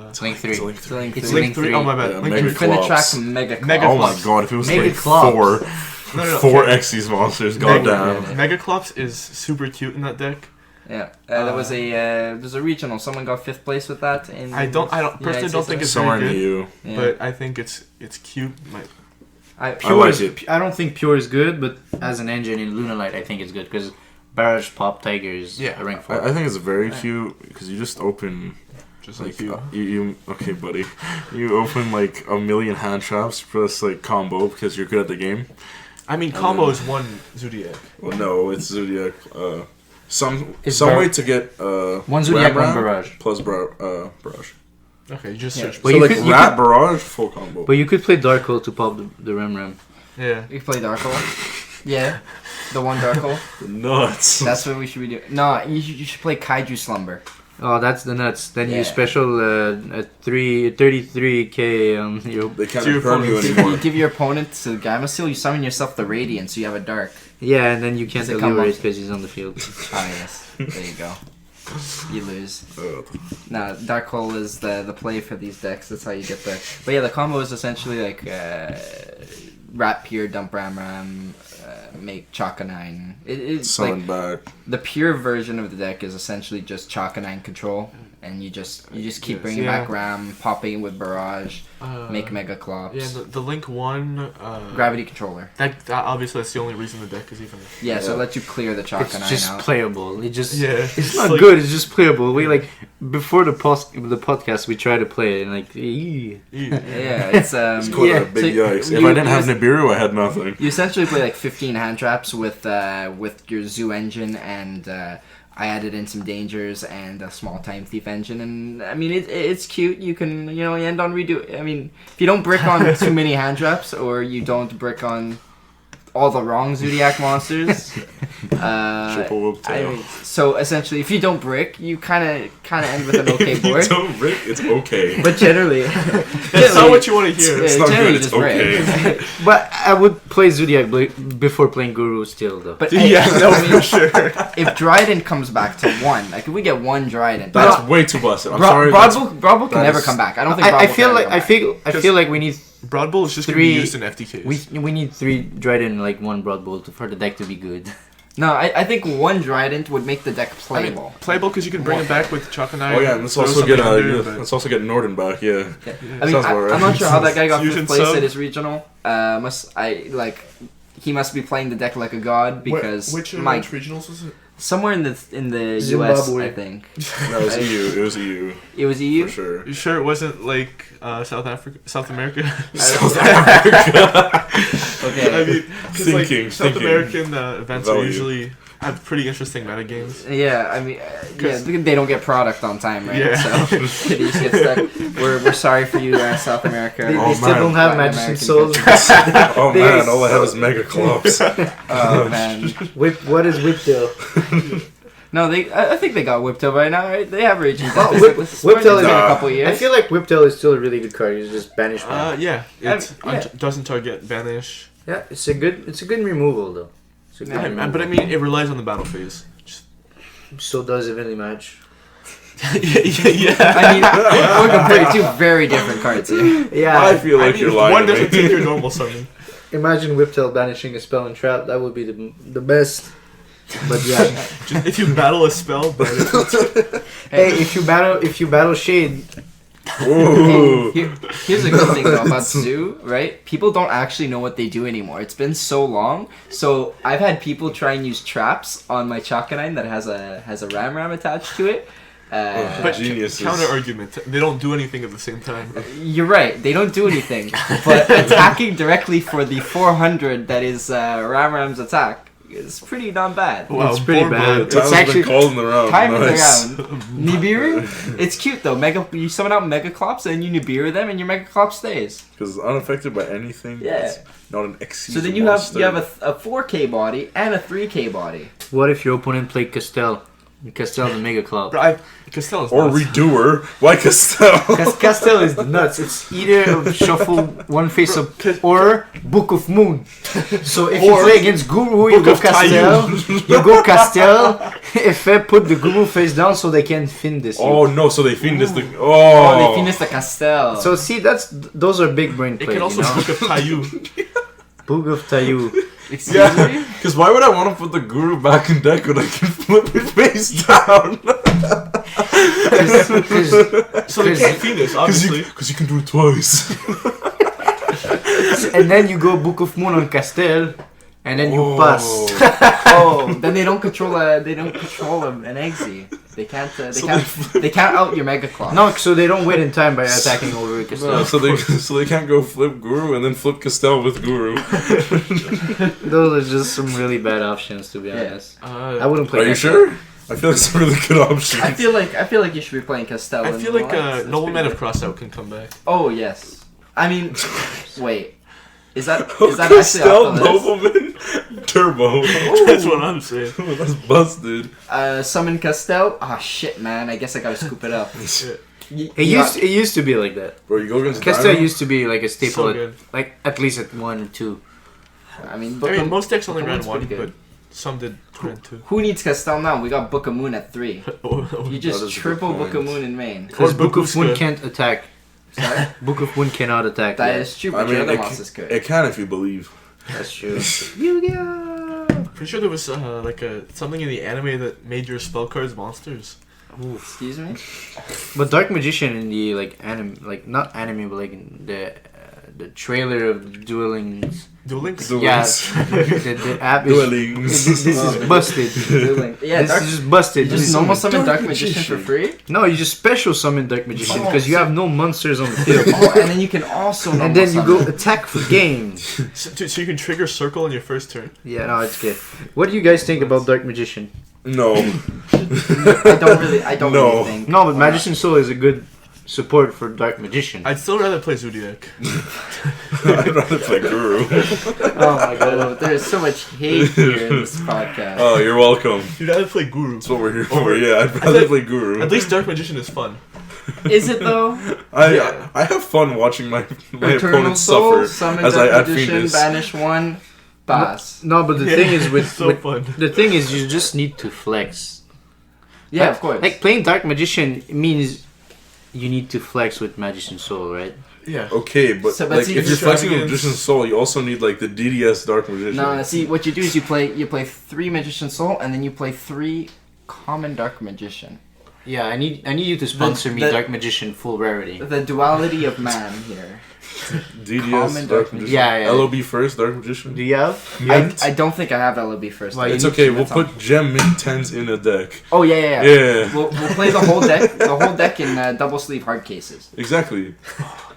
[SPEAKER 3] It's Link 3.
[SPEAKER 2] It's Link 3.
[SPEAKER 4] It's
[SPEAKER 3] Link
[SPEAKER 4] Link 3.
[SPEAKER 3] three.
[SPEAKER 4] Oh, my bad.
[SPEAKER 2] Yeah,
[SPEAKER 4] Link
[SPEAKER 2] Mega
[SPEAKER 4] 3.
[SPEAKER 1] Infinite track
[SPEAKER 2] Clops.
[SPEAKER 1] Mega
[SPEAKER 4] Mega
[SPEAKER 2] Oh my
[SPEAKER 4] Clops.
[SPEAKER 2] god, if it was
[SPEAKER 3] Mega
[SPEAKER 2] like
[SPEAKER 3] Clops.
[SPEAKER 2] four Xyz monsters, goddamn.
[SPEAKER 4] Megaclops is super cute in that deck.
[SPEAKER 1] Yeah, there's a regional. Someone got 5th place with that.
[SPEAKER 4] I personally don't think it's
[SPEAKER 2] Somewhere
[SPEAKER 4] very
[SPEAKER 2] in the
[SPEAKER 4] good,
[SPEAKER 2] U.
[SPEAKER 4] but I think it's cute.
[SPEAKER 2] I like it.
[SPEAKER 3] I don't think Pure is good, but as an engine in Lunalight, I think it's good because Barrage Pop Tigers a rank 4.
[SPEAKER 2] I think it's very cute because you just open
[SPEAKER 4] Just
[SPEAKER 2] like
[SPEAKER 4] like you.
[SPEAKER 2] you okay, buddy. You open like a million hand traps plus like combo because you're good at the game.
[SPEAKER 4] I mean, combo is one Zodiac.
[SPEAKER 2] Well, no, it's Zodiac. Some
[SPEAKER 3] It's
[SPEAKER 2] way to get
[SPEAKER 3] One Zodiac,
[SPEAKER 2] Ram
[SPEAKER 3] one Barrage.
[SPEAKER 2] plus Barrage.
[SPEAKER 4] Okay, you just
[SPEAKER 1] Yeah.
[SPEAKER 4] search.
[SPEAKER 3] But
[SPEAKER 2] So
[SPEAKER 3] you
[SPEAKER 2] like
[SPEAKER 3] could- you
[SPEAKER 2] Rat Barrage full combo.
[SPEAKER 3] But you could play Dark Hole to pop the Ram.
[SPEAKER 4] Yeah.
[SPEAKER 1] You play Dark Hole. Yeah, the one Dark Hole.
[SPEAKER 2] Nuts.
[SPEAKER 1] That's what we should be doing. No, you should play Kaiju Slumber.
[SPEAKER 3] Oh, that's the nuts. Then
[SPEAKER 1] Yeah.
[SPEAKER 3] you special at 33k on your.
[SPEAKER 2] They can't
[SPEAKER 4] To your
[SPEAKER 2] confirm you
[SPEAKER 4] opponent.
[SPEAKER 2] anymore.
[SPEAKER 1] You give your opponent to the Gamma Seal. You summon yourself the Radiant, so you have a Dark.
[SPEAKER 3] Yeah, and then you can't
[SPEAKER 1] Does it come
[SPEAKER 3] deliberate
[SPEAKER 1] off?
[SPEAKER 3] because he's on the field.
[SPEAKER 1] Ah yes, there you go. You lose.
[SPEAKER 2] Uh,
[SPEAKER 1] No, Dark Hole is the play for these decks. That's how you get the. But yeah, the combo is essentially like Rat Pier, Dump Ram, make Chaka 9. It's
[SPEAKER 2] summon
[SPEAKER 1] like
[SPEAKER 2] back.
[SPEAKER 1] the pure version of the deck is essentially just Chaka 9 control, and you just keep
[SPEAKER 4] Yes.
[SPEAKER 1] bringing
[SPEAKER 4] Yeah.
[SPEAKER 1] back Ram, popping with Barrage, make Mega
[SPEAKER 4] Yeah,
[SPEAKER 1] Clops,
[SPEAKER 4] the Link 1.
[SPEAKER 1] Gravity Controller.
[SPEAKER 4] That obviously that's the only reason the deck is even.
[SPEAKER 1] Yeah, so it
[SPEAKER 2] Yeah.
[SPEAKER 1] lets you clear the Chaka 9
[SPEAKER 3] It's just
[SPEAKER 1] out.
[SPEAKER 3] playable. It just
[SPEAKER 4] Yeah.
[SPEAKER 3] it's not good. It's just playable. We like before the podcast we try to play it and like.
[SPEAKER 4] Yeah.
[SPEAKER 1] Yeah, it's
[SPEAKER 2] It's quite
[SPEAKER 3] yeah,
[SPEAKER 2] a big
[SPEAKER 1] so
[SPEAKER 2] yikes. If
[SPEAKER 1] you-
[SPEAKER 2] I didn't have
[SPEAKER 1] you-
[SPEAKER 2] Nibiru, I had nothing.
[SPEAKER 1] You essentially play like 15 hand traps with your Zoo engine, and I added in some dangers and a small time thief engine, and I mean it's cute. You can you end on redo. I mean, if you don't brick on too many hand traps, or you don't brick on all the wrong Zodiac monsters.
[SPEAKER 2] Triple whoop tail.
[SPEAKER 1] So essentially, if you don't brick, you kind of end with an okay board.
[SPEAKER 2] Don't Rick, it's okay.
[SPEAKER 1] But generally,
[SPEAKER 4] That's not what you want to hear.
[SPEAKER 2] It's not
[SPEAKER 1] generally
[SPEAKER 2] good, it's
[SPEAKER 1] just brick.
[SPEAKER 2] okay.
[SPEAKER 3] But I would play Zodiac before playing Guru still though.
[SPEAKER 1] But
[SPEAKER 4] Yeah, no,
[SPEAKER 1] I mean,
[SPEAKER 4] for sure.
[SPEAKER 1] if Dryden comes back to 1, like if we get 1 Dryden,
[SPEAKER 2] That's way too busted. I'm sorry.
[SPEAKER 1] Broadbull can
[SPEAKER 2] that
[SPEAKER 1] never
[SPEAKER 2] is-
[SPEAKER 1] come back. I don't think. Broadbull
[SPEAKER 3] I
[SPEAKER 1] can
[SPEAKER 3] feel
[SPEAKER 1] ever
[SPEAKER 3] like
[SPEAKER 1] come
[SPEAKER 3] I
[SPEAKER 1] back.
[SPEAKER 3] feel like we need
[SPEAKER 4] Broad Bull is just going to be
[SPEAKER 3] Three-
[SPEAKER 4] used in FTKs.
[SPEAKER 3] we need 3 Dryden and like 1 Broad Bolt for the deck to be good.
[SPEAKER 1] No, I think 1 Dryden would make the deck
[SPEAKER 4] I mean,
[SPEAKER 1] playable.
[SPEAKER 4] playable because you can bring it back with Chaka 9.
[SPEAKER 2] Oh yeah, and let's
[SPEAKER 4] throw
[SPEAKER 2] also get
[SPEAKER 4] something under, but-
[SPEAKER 2] let's also get Norden back. Yeah.
[SPEAKER 1] I mean,
[SPEAKER 2] Sounds about right.
[SPEAKER 1] I'm not sure how that guy got
[SPEAKER 4] Fusion
[SPEAKER 1] 5th place
[SPEAKER 4] sub.
[SPEAKER 1] at his regional. He must be playing the deck like a god because
[SPEAKER 4] which
[SPEAKER 1] my
[SPEAKER 4] regionals was it?
[SPEAKER 1] somewhere in the US,
[SPEAKER 3] Zimbabwe.
[SPEAKER 1] I think
[SPEAKER 2] No, it was EU. It was EU
[SPEAKER 1] it was EU.
[SPEAKER 2] for sure.
[SPEAKER 4] You sure it wasn't like South America?
[SPEAKER 2] South Africa.
[SPEAKER 1] Okay.
[SPEAKER 4] I mean, because like
[SPEAKER 2] Thinking,
[SPEAKER 4] South
[SPEAKER 2] thinking.
[SPEAKER 4] American events are
[SPEAKER 2] Value.
[SPEAKER 4] usually have pretty interesting meta games.
[SPEAKER 1] Yeah, I mean, they don't get product on time, right?
[SPEAKER 4] Yeah.
[SPEAKER 1] So they just get stuck. We're sorry for you, South America.
[SPEAKER 3] They,
[SPEAKER 2] Oh,
[SPEAKER 3] they still
[SPEAKER 2] man.
[SPEAKER 3] don't have
[SPEAKER 1] Latin
[SPEAKER 3] Magician
[SPEAKER 1] American
[SPEAKER 3] Souls.
[SPEAKER 2] Oh
[SPEAKER 3] They-
[SPEAKER 2] man, all I have is Mega Clops.
[SPEAKER 1] Oh man.
[SPEAKER 3] What is Whiptail?
[SPEAKER 1] No, I think they got Whiptail by now, right? They have Raging
[SPEAKER 3] Oh,
[SPEAKER 1] Tempest. It's
[SPEAKER 3] Whiptail
[SPEAKER 1] been
[SPEAKER 3] is-
[SPEAKER 1] a couple years.
[SPEAKER 3] I feel like Whiptail is still a really good card. It's just banish.
[SPEAKER 4] Yeah, it
[SPEAKER 1] Yeah.
[SPEAKER 4] doesn't target banish.
[SPEAKER 3] Yeah, it's a good removal though.
[SPEAKER 4] But I mean, it relies on the battle phase.
[SPEAKER 3] So does Evenly Match.
[SPEAKER 4] yeah.
[SPEAKER 1] I mean, we're comparing two very different cards here.
[SPEAKER 3] Yeah.
[SPEAKER 2] I feel like you're lying.
[SPEAKER 4] One
[SPEAKER 2] to
[SPEAKER 4] doesn't
[SPEAKER 2] me.
[SPEAKER 4] take your normal summon.
[SPEAKER 3] Imagine Whiptail banishing a spell and trap. That would be the best. But yeah.
[SPEAKER 4] If you battle a spell, but
[SPEAKER 3] Hey, if you battle Shade,
[SPEAKER 2] Ooh.
[SPEAKER 1] Here's a good thing though about Zoo, right? People don't actually know what they do anymore. It's been so long. So I've had people try and use traps on my Chakanine that has a Ram attached to it.
[SPEAKER 4] but
[SPEAKER 2] Geniuses.
[SPEAKER 4] counter argument, they don't do anything at the same time.
[SPEAKER 1] You're right. They don't do anything. But attacking directly for the 400 that is Ram's attack is pretty not bad.
[SPEAKER 4] Wow,
[SPEAKER 3] it's pretty
[SPEAKER 4] Borbo.
[SPEAKER 3] bad.
[SPEAKER 2] Time's
[SPEAKER 3] actually-
[SPEAKER 2] been calling around.
[SPEAKER 1] Time
[SPEAKER 2] Nice.
[SPEAKER 1] is around. Nibiru, it's cute though. You summon out Megaclops and you Nibiru them, and your Megaclop stays.
[SPEAKER 2] Because it's unaffected by anything.
[SPEAKER 1] Yeah.
[SPEAKER 2] It's not an Xyz
[SPEAKER 1] So then you
[SPEAKER 2] monster.
[SPEAKER 1] have a 4K body and a 3K body.
[SPEAKER 3] what if your opponent played Castel? Castel's a Mega Club.
[SPEAKER 4] But Castell is
[SPEAKER 2] Or
[SPEAKER 4] nuts.
[SPEAKER 2] Redoer. Why Castell?
[SPEAKER 3] Because Castel is nuts. It's either shuffle one face up or Book of Moon. So if you
[SPEAKER 4] Or
[SPEAKER 3] play against Guru, you
[SPEAKER 4] Book
[SPEAKER 3] go
[SPEAKER 4] of
[SPEAKER 3] Castel. You go Castel. If I put the Guru face down so they can fin this.
[SPEAKER 2] Oh no, so they fiend this thing.
[SPEAKER 1] Oh,
[SPEAKER 2] Oh.
[SPEAKER 1] they finished the Castel.
[SPEAKER 3] So see, those are big brain
[SPEAKER 4] It
[SPEAKER 3] plays.
[SPEAKER 4] can also
[SPEAKER 3] You know?
[SPEAKER 4] Book of Tayu.
[SPEAKER 3] Book of Tayu.
[SPEAKER 1] Excuse
[SPEAKER 2] Yeah,
[SPEAKER 1] me?
[SPEAKER 2] because why would I want to put the Guru back in deck when I can flip it face down?
[SPEAKER 4] So they can't fiend this, obviously.
[SPEAKER 2] Because you can do it twice.
[SPEAKER 3] And then you go Book of Moon on Castel, and then you pass.
[SPEAKER 1] Oh, then they don't control an Exy. They can't. They can't out your Megaclops.
[SPEAKER 3] No, so they don't wait in time by attacking over Castel.
[SPEAKER 2] No, so they can't go flip Guru and then flip Castell with Guru.
[SPEAKER 3] Those are just some really bad options, to be
[SPEAKER 1] Yeah.
[SPEAKER 3] honest. I wouldn't play.
[SPEAKER 2] Are you
[SPEAKER 3] Castel.
[SPEAKER 2] sure? I feel like it's a really good option.
[SPEAKER 1] I feel like you should be playing Castel.
[SPEAKER 4] I
[SPEAKER 1] in
[SPEAKER 4] feel like
[SPEAKER 1] Alliance. That's
[SPEAKER 4] Nobleman
[SPEAKER 1] pretty
[SPEAKER 4] of Crossout can come back.
[SPEAKER 1] good. Oh yes. I mean, wait. Is that
[SPEAKER 2] Oh,
[SPEAKER 1] actually
[SPEAKER 2] Castell
[SPEAKER 1] off the list?
[SPEAKER 2] Nobleman Turbo.
[SPEAKER 4] That's what I'm saying.
[SPEAKER 2] That's busted.
[SPEAKER 1] Summon Castel. Ah shit, man. I guess I gotta scoop it up.
[SPEAKER 3] It used to be like that.
[SPEAKER 2] Bro, you go against
[SPEAKER 3] Castel
[SPEAKER 2] Dino?
[SPEAKER 3] used to be like a staple,
[SPEAKER 4] So good.
[SPEAKER 3] like at least at 1 or 2.
[SPEAKER 1] I mean,
[SPEAKER 4] I mean, most decks only
[SPEAKER 1] Book of
[SPEAKER 4] ran
[SPEAKER 1] Moon's
[SPEAKER 4] one,
[SPEAKER 1] pretty
[SPEAKER 4] but
[SPEAKER 1] good.
[SPEAKER 4] some did ran two.
[SPEAKER 1] Who needs Castel now? We got Book of Moon at 3. You
[SPEAKER 2] That
[SPEAKER 1] just
[SPEAKER 2] is a good
[SPEAKER 1] triple Book of
[SPEAKER 2] point.
[SPEAKER 1] Moon in main.
[SPEAKER 3] Because
[SPEAKER 4] Or
[SPEAKER 3] Book of Moon
[SPEAKER 4] Bakuska.
[SPEAKER 3] can't attack.
[SPEAKER 1] Sorry?
[SPEAKER 3] Book of Moon cannot attack.
[SPEAKER 1] That
[SPEAKER 3] yet.
[SPEAKER 1] is true,
[SPEAKER 2] I
[SPEAKER 1] but your
[SPEAKER 2] mean,
[SPEAKER 1] other
[SPEAKER 2] it,
[SPEAKER 1] monsters could.
[SPEAKER 2] it can if you believe.
[SPEAKER 3] That's true.
[SPEAKER 4] Pretty sure there was something in the anime that made your spell cards monsters.
[SPEAKER 1] Excuse me?
[SPEAKER 3] But Dark Magician in the not anime, but like in the trailer of Dueling.
[SPEAKER 4] Duel Links?
[SPEAKER 2] Duel
[SPEAKER 3] Yeah,
[SPEAKER 2] Links.
[SPEAKER 3] the app is.
[SPEAKER 2] Duelings.
[SPEAKER 3] This is busted.
[SPEAKER 1] Yeah,
[SPEAKER 3] This
[SPEAKER 1] Dark,
[SPEAKER 3] is just busted.
[SPEAKER 1] you just
[SPEAKER 3] This
[SPEAKER 1] normal
[SPEAKER 3] is-
[SPEAKER 1] summon Dark
[SPEAKER 2] Dark
[SPEAKER 1] Magician for
[SPEAKER 2] Magician.
[SPEAKER 1] free?
[SPEAKER 3] No, you just special summon Dark Magician
[SPEAKER 1] Oh,
[SPEAKER 3] because you
[SPEAKER 1] so-
[SPEAKER 3] have no monsters on the field.
[SPEAKER 1] Oh, and then you can also
[SPEAKER 3] And
[SPEAKER 1] normal
[SPEAKER 3] then you go
[SPEAKER 1] summon.
[SPEAKER 3] attack for game.
[SPEAKER 4] So you can trigger Circle on your first turn.
[SPEAKER 3] Yeah, no, it's good. What do you guys think about Dark Magician?
[SPEAKER 2] No.
[SPEAKER 1] I don't
[SPEAKER 2] No.
[SPEAKER 1] really think.
[SPEAKER 3] No, but Magician Soul is a good support for Dark Magician.
[SPEAKER 4] I'd still rather play Zodiac.
[SPEAKER 2] I'd rather play Guru.
[SPEAKER 1] Oh my god, there's so much hate here in this podcast.
[SPEAKER 2] Oh, you're welcome.
[SPEAKER 4] You'd rather play Guru.
[SPEAKER 2] That's what we're here for. Yeah, I'd rather play Guru.
[SPEAKER 4] At least Dark Magician is fun.
[SPEAKER 1] Is it though?
[SPEAKER 2] I have fun watching my
[SPEAKER 1] Eternal
[SPEAKER 2] opponents
[SPEAKER 1] Soul,
[SPEAKER 2] suffer
[SPEAKER 1] summon
[SPEAKER 2] as I
[SPEAKER 1] Dark
[SPEAKER 2] add
[SPEAKER 1] Magician,
[SPEAKER 2] Phoenix.
[SPEAKER 1] banish one, pass.
[SPEAKER 3] No, but the
[SPEAKER 4] Yeah,
[SPEAKER 3] thing is with,
[SPEAKER 4] it's so
[SPEAKER 3] with
[SPEAKER 4] fun.
[SPEAKER 3] the thing is you just need to flex.
[SPEAKER 1] Yeah,
[SPEAKER 3] Like-
[SPEAKER 1] of course.
[SPEAKER 3] Like playing Dark Magician means you need to flex with Magician Soul, right?
[SPEAKER 4] Yeah.
[SPEAKER 2] Okay, but
[SPEAKER 1] So, but
[SPEAKER 2] like
[SPEAKER 1] see,
[SPEAKER 2] if you're flexing with
[SPEAKER 4] extravagance-
[SPEAKER 2] Magician's Soul, you also need like the DDS Dark Magician.
[SPEAKER 1] No, see, what you do is you play 3 Magician Soul, and then you play 3 common Dark Magician.
[SPEAKER 3] Yeah, I need you to sponsor me
[SPEAKER 1] the-
[SPEAKER 3] Dark Magician full rarity.
[SPEAKER 1] The duality of man here.
[SPEAKER 2] DDS
[SPEAKER 1] Common
[SPEAKER 2] Dark
[SPEAKER 1] Dark
[SPEAKER 2] Magician.
[SPEAKER 3] Yeah, yeah.
[SPEAKER 2] LOB first, Dark Magician.
[SPEAKER 3] Do you have?
[SPEAKER 1] I don't think I have LOB first.
[SPEAKER 3] Why,
[SPEAKER 2] It's
[SPEAKER 3] you
[SPEAKER 2] okay.
[SPEAKER 1] That's
[SPEAKER 2] We'll
[SPEAKER 1] all.
[SPEAKER 2] put Gem Mint 10s in a deck.
[SPEAKER 1] Oh yeah.
[SPEAKER 2] Yeah.
[SPEAKER 1] We'll play the whole deck in double sleeve hard cases.
[SPEAKER 2] Exactly.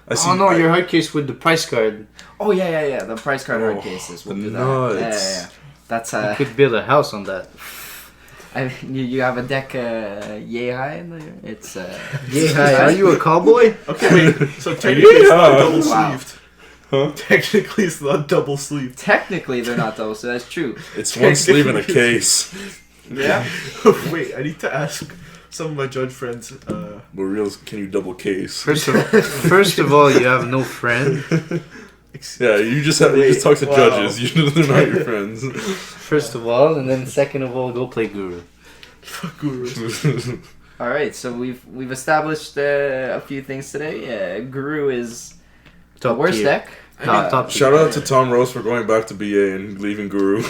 [SPEAKER 2] I see.
[SPEAKER 3] Oh no, your hard case with the price card.
[SPEAKER 1] Oh yeah. The price card hard
[SPEAKER 2] Oh,
[SPEAKER 1] cases. We'll
[SPEAKER 2] the
[SPEAKER 1] do that.
[SPEAKER 2] nuts.
[SPEAKER 1] Yeah. That's
[SPEAKER 3] You could build a house on that.
[SPEAKER 1] you have a deck yay high in there. It's
[SPEAKER 3] Yeah, hi, are you a cowboy?
[SPEAKER 4] Okay, wait. So technically it's not double
[SPEAKER 1] Wow.
[SPEAKER 4] sleeved.
[SPEAKER 2] Huh?
[SPEAKER 4] Technically it's not double sleeved.
[SPEAKER 1] technically they're not double, so that's true.
[SPEAKER 2] It's one sleeve in a case.
[SPEAKER 1] Yeah.
[SPEAKER 4] Wait, I need to ask some of my judge friends.
[SPEAKER 2] But real, can you double case?
[SPEAKER 3] First of all, you have no friend.
[SPEAKER 2] Yeah, you just talk to
[SPEAKER 4] Wow.
[SPEAKER 2] judges. They're not your friends.
[SPEAKER 3] first of all, and then second of all, go play Guru.
[SPEAKER 4] Fuck Guru.
[SPEAKER 1] All right, so we've established a few things today. Guru is the
[SPEAKER 3] Top
[SPEAKER 1] worst
[SPEAKER 3] tier.
[SPEAKER 1] deck.
[SPEAKER 3] Top
[SPEAKER 2] Shout out to Tom Rose for going back to BA and leaving Guru.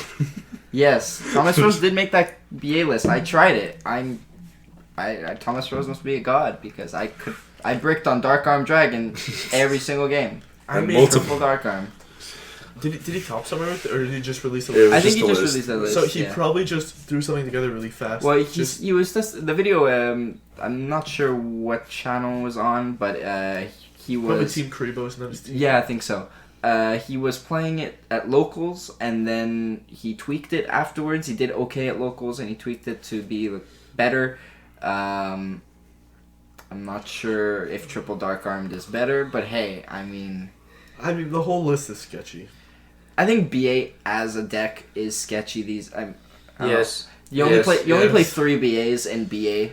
[SPEAKER 1] Yes, Thomas Rose did make that BA list. I tried it. Thomas Rose must be a god because I bricked on Dark Arm Dragon every single game.
[SPEAKER 4] I
[SPEAKER 2] And
[SPEAKER 4] mean,
[SPEAKER 2] multiple-
[SPEAKER 1] Triple Dark Arm.
[SPEAKER 4] did he top somewhere with it, or did he just release
[SPEAKER 2] It
[SPEAKER 4] a
[SPEAKER 2] was
[SPEAKER 1] I think
[SPEAKER 2] just
[SPEAKER 1] he
[SPEAKER 2] a
[SPEAKER 1] just
[SPEAKER 2] list.
[SPEAKER 1] released that list.
[SPEAKER 4] So he
[SPEAKER 1] yeah.
[SPEAKER 4] probably just threw something together really fast.
[SPEAKER 1] Well,
[SPEAKER 4] just
[SPEAKER 1] he was just the video. I'm not sure what channel was on, but he
[SPEAKER 4] probably
[SPEAKER 1] was.
[SPEAKER 4] Team Karibo's not his team.
[SPEAKER 1] Yeah, I think so. He was playing it at locals, and then he tweaked it afterwards. He did okay at locals, and he tweaked it to be better. I'm not sure if Triple Dark Armed is better, but hey, I mean,
[SPEAKER 4] the whole list is sketchy.
[SPEAKER 1] I think BA as a deck is sketchy. I don't know.
[SPEAKER 3] Yes.
[SPEAKER 1] You only
[SPEAKER 2] Yes,
[SPEAKER 1] play
[SPEAKER 2] yes.
[SPEAKER 1] 3 BAs in BA,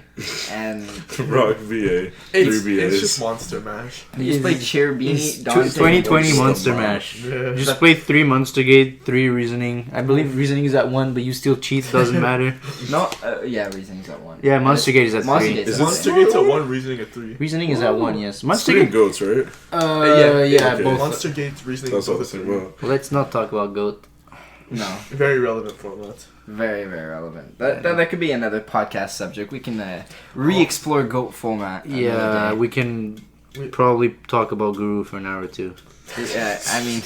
[SPEAKER 1] and
[SPEAKER 2] Rock BA.
[SPEAKER 4] It's
[SPEAKER 2] 3 BAs.
[SPEAKER 4] just Monster Mash.
[SPEAKER 1] you just play Cherbini, Dante.
[SPEAKER 3] 2020
[SPEAKER 2] Monster
[SPEAKER 3] Monster
[SPEAKER 2] Mash.
[SPEAKER 3] Mash.
[SPEAKER 4] Yeah.
[SPEAKER 3] You just play 3 Monster Gate, 3 Reasoning. I believe Reasoning is at 1, but you still cheat, doesn't matter.
[SPEAKER 1] No, yeah, Reasoning's at 1.
[SPEAKER 3] Yeah, Monster Gate is at
[SPEAKER 1] Monster
[SPEAKER 3] 3.
[SPEAKER 1] Gate's
[SPEAKER 2] Is
[SPEAKER 1] at
[SPEAKER 2] it-
[SPEAKER 4] Monster
[SPEAKER 1] 1.
[SPEAKER 4] Gate's at 1, Reasoning at 3.
[SPEAKER 3] Reasoning is at 1, yes.
[SPEAKER 2] It's
[SPEAKER 3] Monster
[SPEAKER 2] three
[SPEAKER 3] Gate.
[SPEAKER 2] goats, right?
[SPEAKER 3] Yeah,
[SPEAKER 2] okay.
[SPEAKER 3] both.
[SPEAKER 4] Monster Gate's Reasoning
[SPEAKER 2] That's
[SPEAKER 4] both
[SPEAKER 2] what I
[SPEAKER 4] at
[SPEAKER 2] was thinking
[SPEAKER 4] 3.
[SPEAKER 2] about.
[SPEAKER 3] Let's not talk about Goat.
[SPEAKER 1] No,
[SPEAKER 4] Very relevant format.
[SPEAKER 1] very, very relevant. That could be another podcast subject. We can re-explore GOAT format.
[SPEAKER 3] Yeah,
[SPEAKER 1] another
[SPEAKER 3] we can probably talk about Guru for an hour or two.
[SPEAKER 1] day. Yeah, I mean,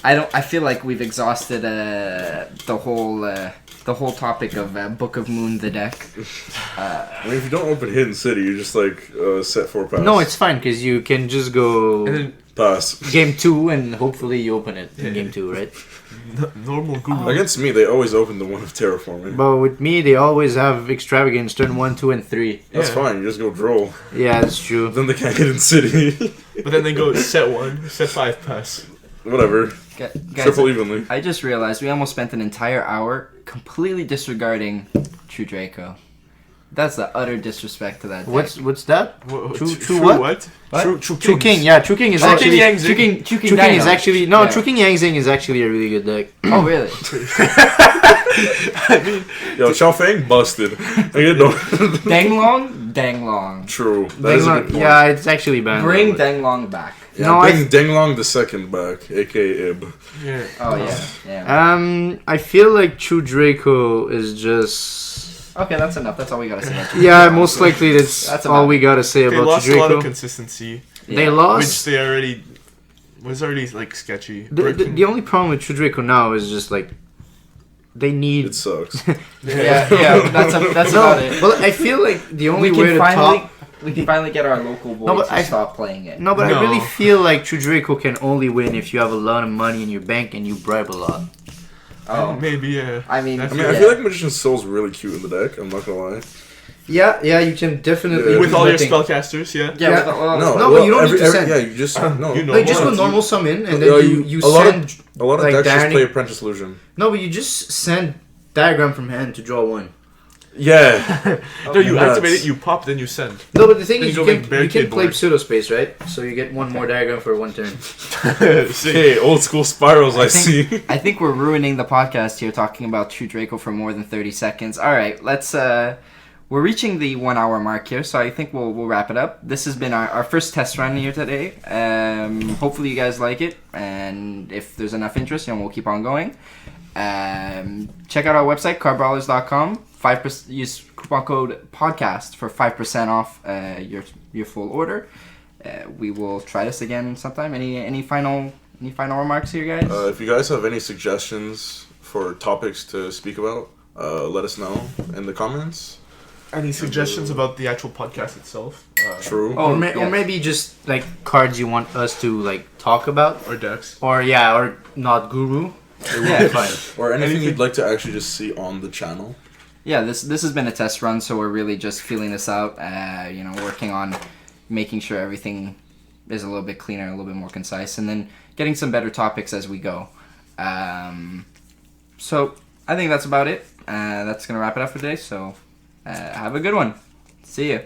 [SPEAKER 1] I feel like we've exhausted the whole topic of Book of Moon, the deck.
[SPEAKER 2] I mean, if you don't open Hidden City, you just set 4 pass.
[SPEAKER 3] No, it's fine because you can just go
[SPEAKER 4] And then
[SPEAKER 2] pass.
[SPEAKER 3] game 2 and hopefully you open it in
[SPEAKER 4] Yeah.
[SPEAKER 3] game 2, right?
[SPEAKER 4] normal Guru.
[SPEAKER 2] Against me, they always open the one of terraforming.
[SPEAKER 3] But with me, they always have extravagance turn 1, 2, and 3.
[SPEAKER 2] That's
[SPEAKER 4] Yeah.
[SPEAKER 2] fine. You just go draw.
[SPEAKER 3] Yeah, that's true.
[SPEAKER 2] Then they can't Hidden City.
[SPEAKER 4] But then they go set 1, set 5 pass.
[SPEAKER 2] Whatever.
[SPEAKER 1] Guys,
[SPEAKER 2] Triple evenly.
[SPEAKER 1] I just realized we almost spent an entire hour completely disregarding True Draco. That's the utter disrespect to that deck.
[SPEAKER 3] What's that?
[SPEAKER 4] Wha-
[SPEAKER 3] True-
[SPEAKER 4] t-
[SPEAKER 3] true what?
[SPEAKER 1] What?
[SPEAKER 4] True
[SPEAKER 3] True King, yeah, True King is
[SPEAKER 4] True King
[SPEAKER 3] actually
[SPEAKER 4] Yang
[SPEAKER 1] True King,
[SPEAKER 3] True King is
[SPEAKER 1] Dino.
[SPEAKER 3] actually no
[SPEAKER 1] Yeah.
[SPEAKER 3] True King Yang Zing is actually a really good deck.
[SPEAKER 1] Oh really?
[SPEAKER 2] Yo, Chao Fang busted. Again, no.
[SPEAKER 1] Danglong.
[SPEAKER 2] True. That is a good point.
[SPEAKER 3] Yeah, it's actually bad.
[SPEAKER 1] Bring Danglong back.
[SPEAKER 2] Yeah,
[SPEAKER 3] No,
[SPEAKER 2] bring Denglong the second back, aka Ib.
[SPEAKER 4] Yeah.
[SPEAKER 1] Oh yeah.
[SPEAKER 3] I feel like True Draco is just
[SPEAKER 1] Okay, that's enough. That's all we gotta say. About True
[SPEAKER 3] yeah,
[SPEAKER 1] Draco.
[SPEAKER 3] most likely that's
[SPEAKER 1] That's
[SPEAKER 3] all
[SPEAKER 1] about
[SPEAKER 3] we gotta say
[SPEAKER 4] They
[SPEAKER 3] about
[SPEAKER 4] lost
[SPEAKER 3] True
[SPEAKER 4] a lot of
[SPEAKER 3] Draco.
[SPEAKER 4] consistency,
[SPEAKER 1] Yeah.
[SPEAKER 3] They
[SPEAKER 4] which
[SPEAKER 3] lost.
[SPEAKER 4] they already was already like sketchy.
[SPEAKER 3] The only problem with True Draco now is just like they need.
[SPEAKER 2] It sucks.
[SPEAKER 1] Yeah, that's
[SPEAKER 3] No,
[SPEAKER 1] about it.
[SPEAKER 3] well, I feel like the only
[SPEAKER 1] We
[SPEAKER 3] way
[SPEAKER 1] can
[SPEAKER 3] to
[SPEAKER 1] finally
[SPEAKER 3] top.
[SPEAKER 1] we can finally get our local boys
[SPEAKER 3] but
[SPEAKER 1] to
[SPEAKER 3] I-
[SPEAKER 1] stop playing it.
[SPEAKER 3] No, but
[SPEAKER 4] No.
[SPEAKER 3] I really feel like True Draco can only win if you have a lot of money in your bank and you bribe a lot.
[SPEAKER 1] Oh,
[SPEAKER 4] maybe yeah.
[SPEAKER 1] I mean,
[SPEAKER 2] I mean,
[SPEAKER 1] yeah.
[SPEAKER 2] I feel like Magician's Soul's really cute in the deck. I'm not gonna lie.
[SPEAKER 3] Yeah, you can definitely.
[SPEAKER 2] Yeah.
[SPEAKER 4] With all your
[SPEAKER 3] Letting-
[SPEAKER 4] spellcasters, yeah.
[SPEAKER 1] yeah,
[SPEAKER 3] Yeah.
[SPEAKER 1] well,
[SPEAKER 2] No,
[SPEAKER 3] No,
[SPEAKER 2] well,
[SPEAKER 3] but you don't need to send.
[SPEAKER 2] Yeah, you just no.
[SPEAKER 4] You know
[SPEAKER 3] Like just go
[SPEAKER 4] what?
[SPEAKER 3] normal sum in and then
[SPEAKER 2] Yeah,
[SPEAKER 3] you
[SPEAKER 2] a lot of-
[SPEAKER 3] send.
[SPEAKER 2] A lot of
[SPEAKER 3] like
[SPEAKER 2] decks just
[SPEAKER 3] Danny-
[SPEAKER 2] play Apprentice Illusion.
[SPEAKER 3] No, but you just send diagram from hand to draw one.
[SPEAKER 2] Yeah.
[SPEAKER 4] No, you
[SPEAKER 2] Nuts.
[SPEAKER 4] activate it, you pop, then you send.
[SPEAKER 3] No, but the thing
[SPEAKER 4] Then
[SPEAKER 3] is
[SPEAKER 4] you
[SPEAKER 3] you
[SPEAKER 4] go
[SPEAKER 3] can
[SPEAKER 4] like barricade
[SPEAKER 3] play
[SPEAKER 4] board.
[SPEAKER 3] pseudo space, right? So you get one more diagram for one turn.
[SPEAKER 2] Hey, old school spirals. I see.
[SPEAKER 1] I think we're ruining the podcast here talking about True Draco for more than 30 seconds. All right, let's. We're reaching the 1 hour mark here, so I think we'll wrap it up. This has been our first test run here today. Hopefully you guys like it, and if there's enough interest, we'll keep on going. Check out our website, cardbrawlers.com. 5% use coupon code podcast for 5% off your full order. We will try this again sometime. Any final remarks here, guys?
[SPEAKER 2] If you guys have any suggestions for topics to speak about, let us know in the comments.
[SPEAKER 4] Any suggestions about the actual podcast itself?
[SPEAKER 2] True.
[SPEAKER 1] Oh,
[SPEAKER 3] or
[SPEAKER 1] yes.
[SPEAKER 3] maybe just like cards you want us to like talk about,
[SPEAKER 4] Or decks?
[SPEAKER 3] or not Guru. It would
[SPEAKER 1] Yeah.
[SPEAKER 3] be fine.
[SPEAKER 2] Or anything
[SPEAKER 4] Anything-
[SPEAKER 2] you'd like to actually just see on the channel.
[SPEAKER 1] Yeah, this has been a test run, so we're really just feeling this out. Working on making sure everything is a little bit cleaner, a little bit more concise, and then getting some better topics as we go. So I think that's about it. That's gonna wrap it up for today. So have a good one. See you.